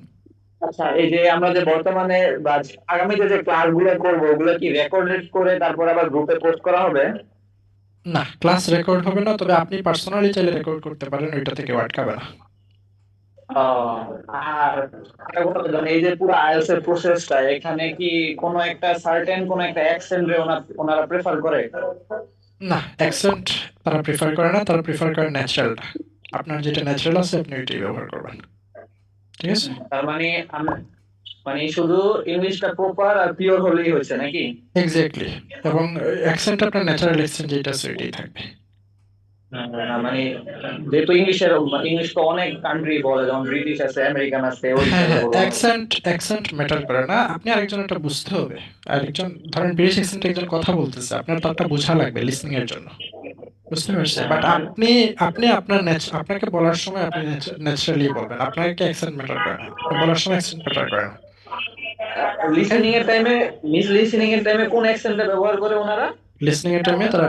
আচ্ছা, এই যে আমরা যে বর্তমানে বা আগামীতে যে ক্লাসগুলো করব ওগুলো কি রেকর্ডেড করে তারপর আবার গ্রুপে পোস্ট করা হবে? না, ক্লাস রেকর্ড হবে না, তবে আপনি পার্সোনালি চাইলে রেকর্ড করতে পারেন, ওইটা থেকে আটকাবে না। আর একটা কথা বললাম, এই যে পুরো আইএলটিএস এর প্রসেসটা, এখানে কি কোনো একটা সার্টেন কোনো একটা অ্যাকসেন্ট রে ওনারা প্রেফার করে? না, অ্যাকসেন্ট তারা প্রেফার করে না, তারা প্রেফার করে ন্যাচারালটা। আপনার যেটা ন্যাচারাল আছে আপনি ওইটাই ব্যবহার করবেন। ঠিক আছে? তার মানে মানে শুধু ইংলিশটা প্রপার আর পিওর হলেই হয়েছে নাকি? এক্স্যাক্টলি। এবং অ্যাকসেন্ট আপনার ন্যাচারাল অ্যাকসেন্ট যেটা আছে ওইটাই থাকবে। মানে যেহেতু ইংলিশ তো অনেক কান্ট্রি বলে, যেমন ব্রিটিশ আছে, আমেরিকান আছে, ওই হ্যাঁ, হিসাবে বলবো। অ্যাকসেন্ট ম্যাটার করে না। আপনি আরেকজন এটা বুঝতে হবে। আরেকজন ধরেন ব্রিটিশ অ্যাকসেন্টে একজন কথা বলতেছে, আপনার তারটা বোঝা লাগবে লিসনিং এর জন্য। বুঝতে পারছেন? বাট আপনি আপনার আপনাকে বলার সময় আপনি ন্যাচারালি বলবেন। আপনাকে অ্যাকসেন্ট ম্যাটার করে না। বলার সময় অ্যাকসেন্ট ম্যাটার করে না। লিসেনিং এর টাইমে কোন অ্যাকসেন্টটা ব্যবহার করে ওনারা? লিসনিং এর টাইমে তারা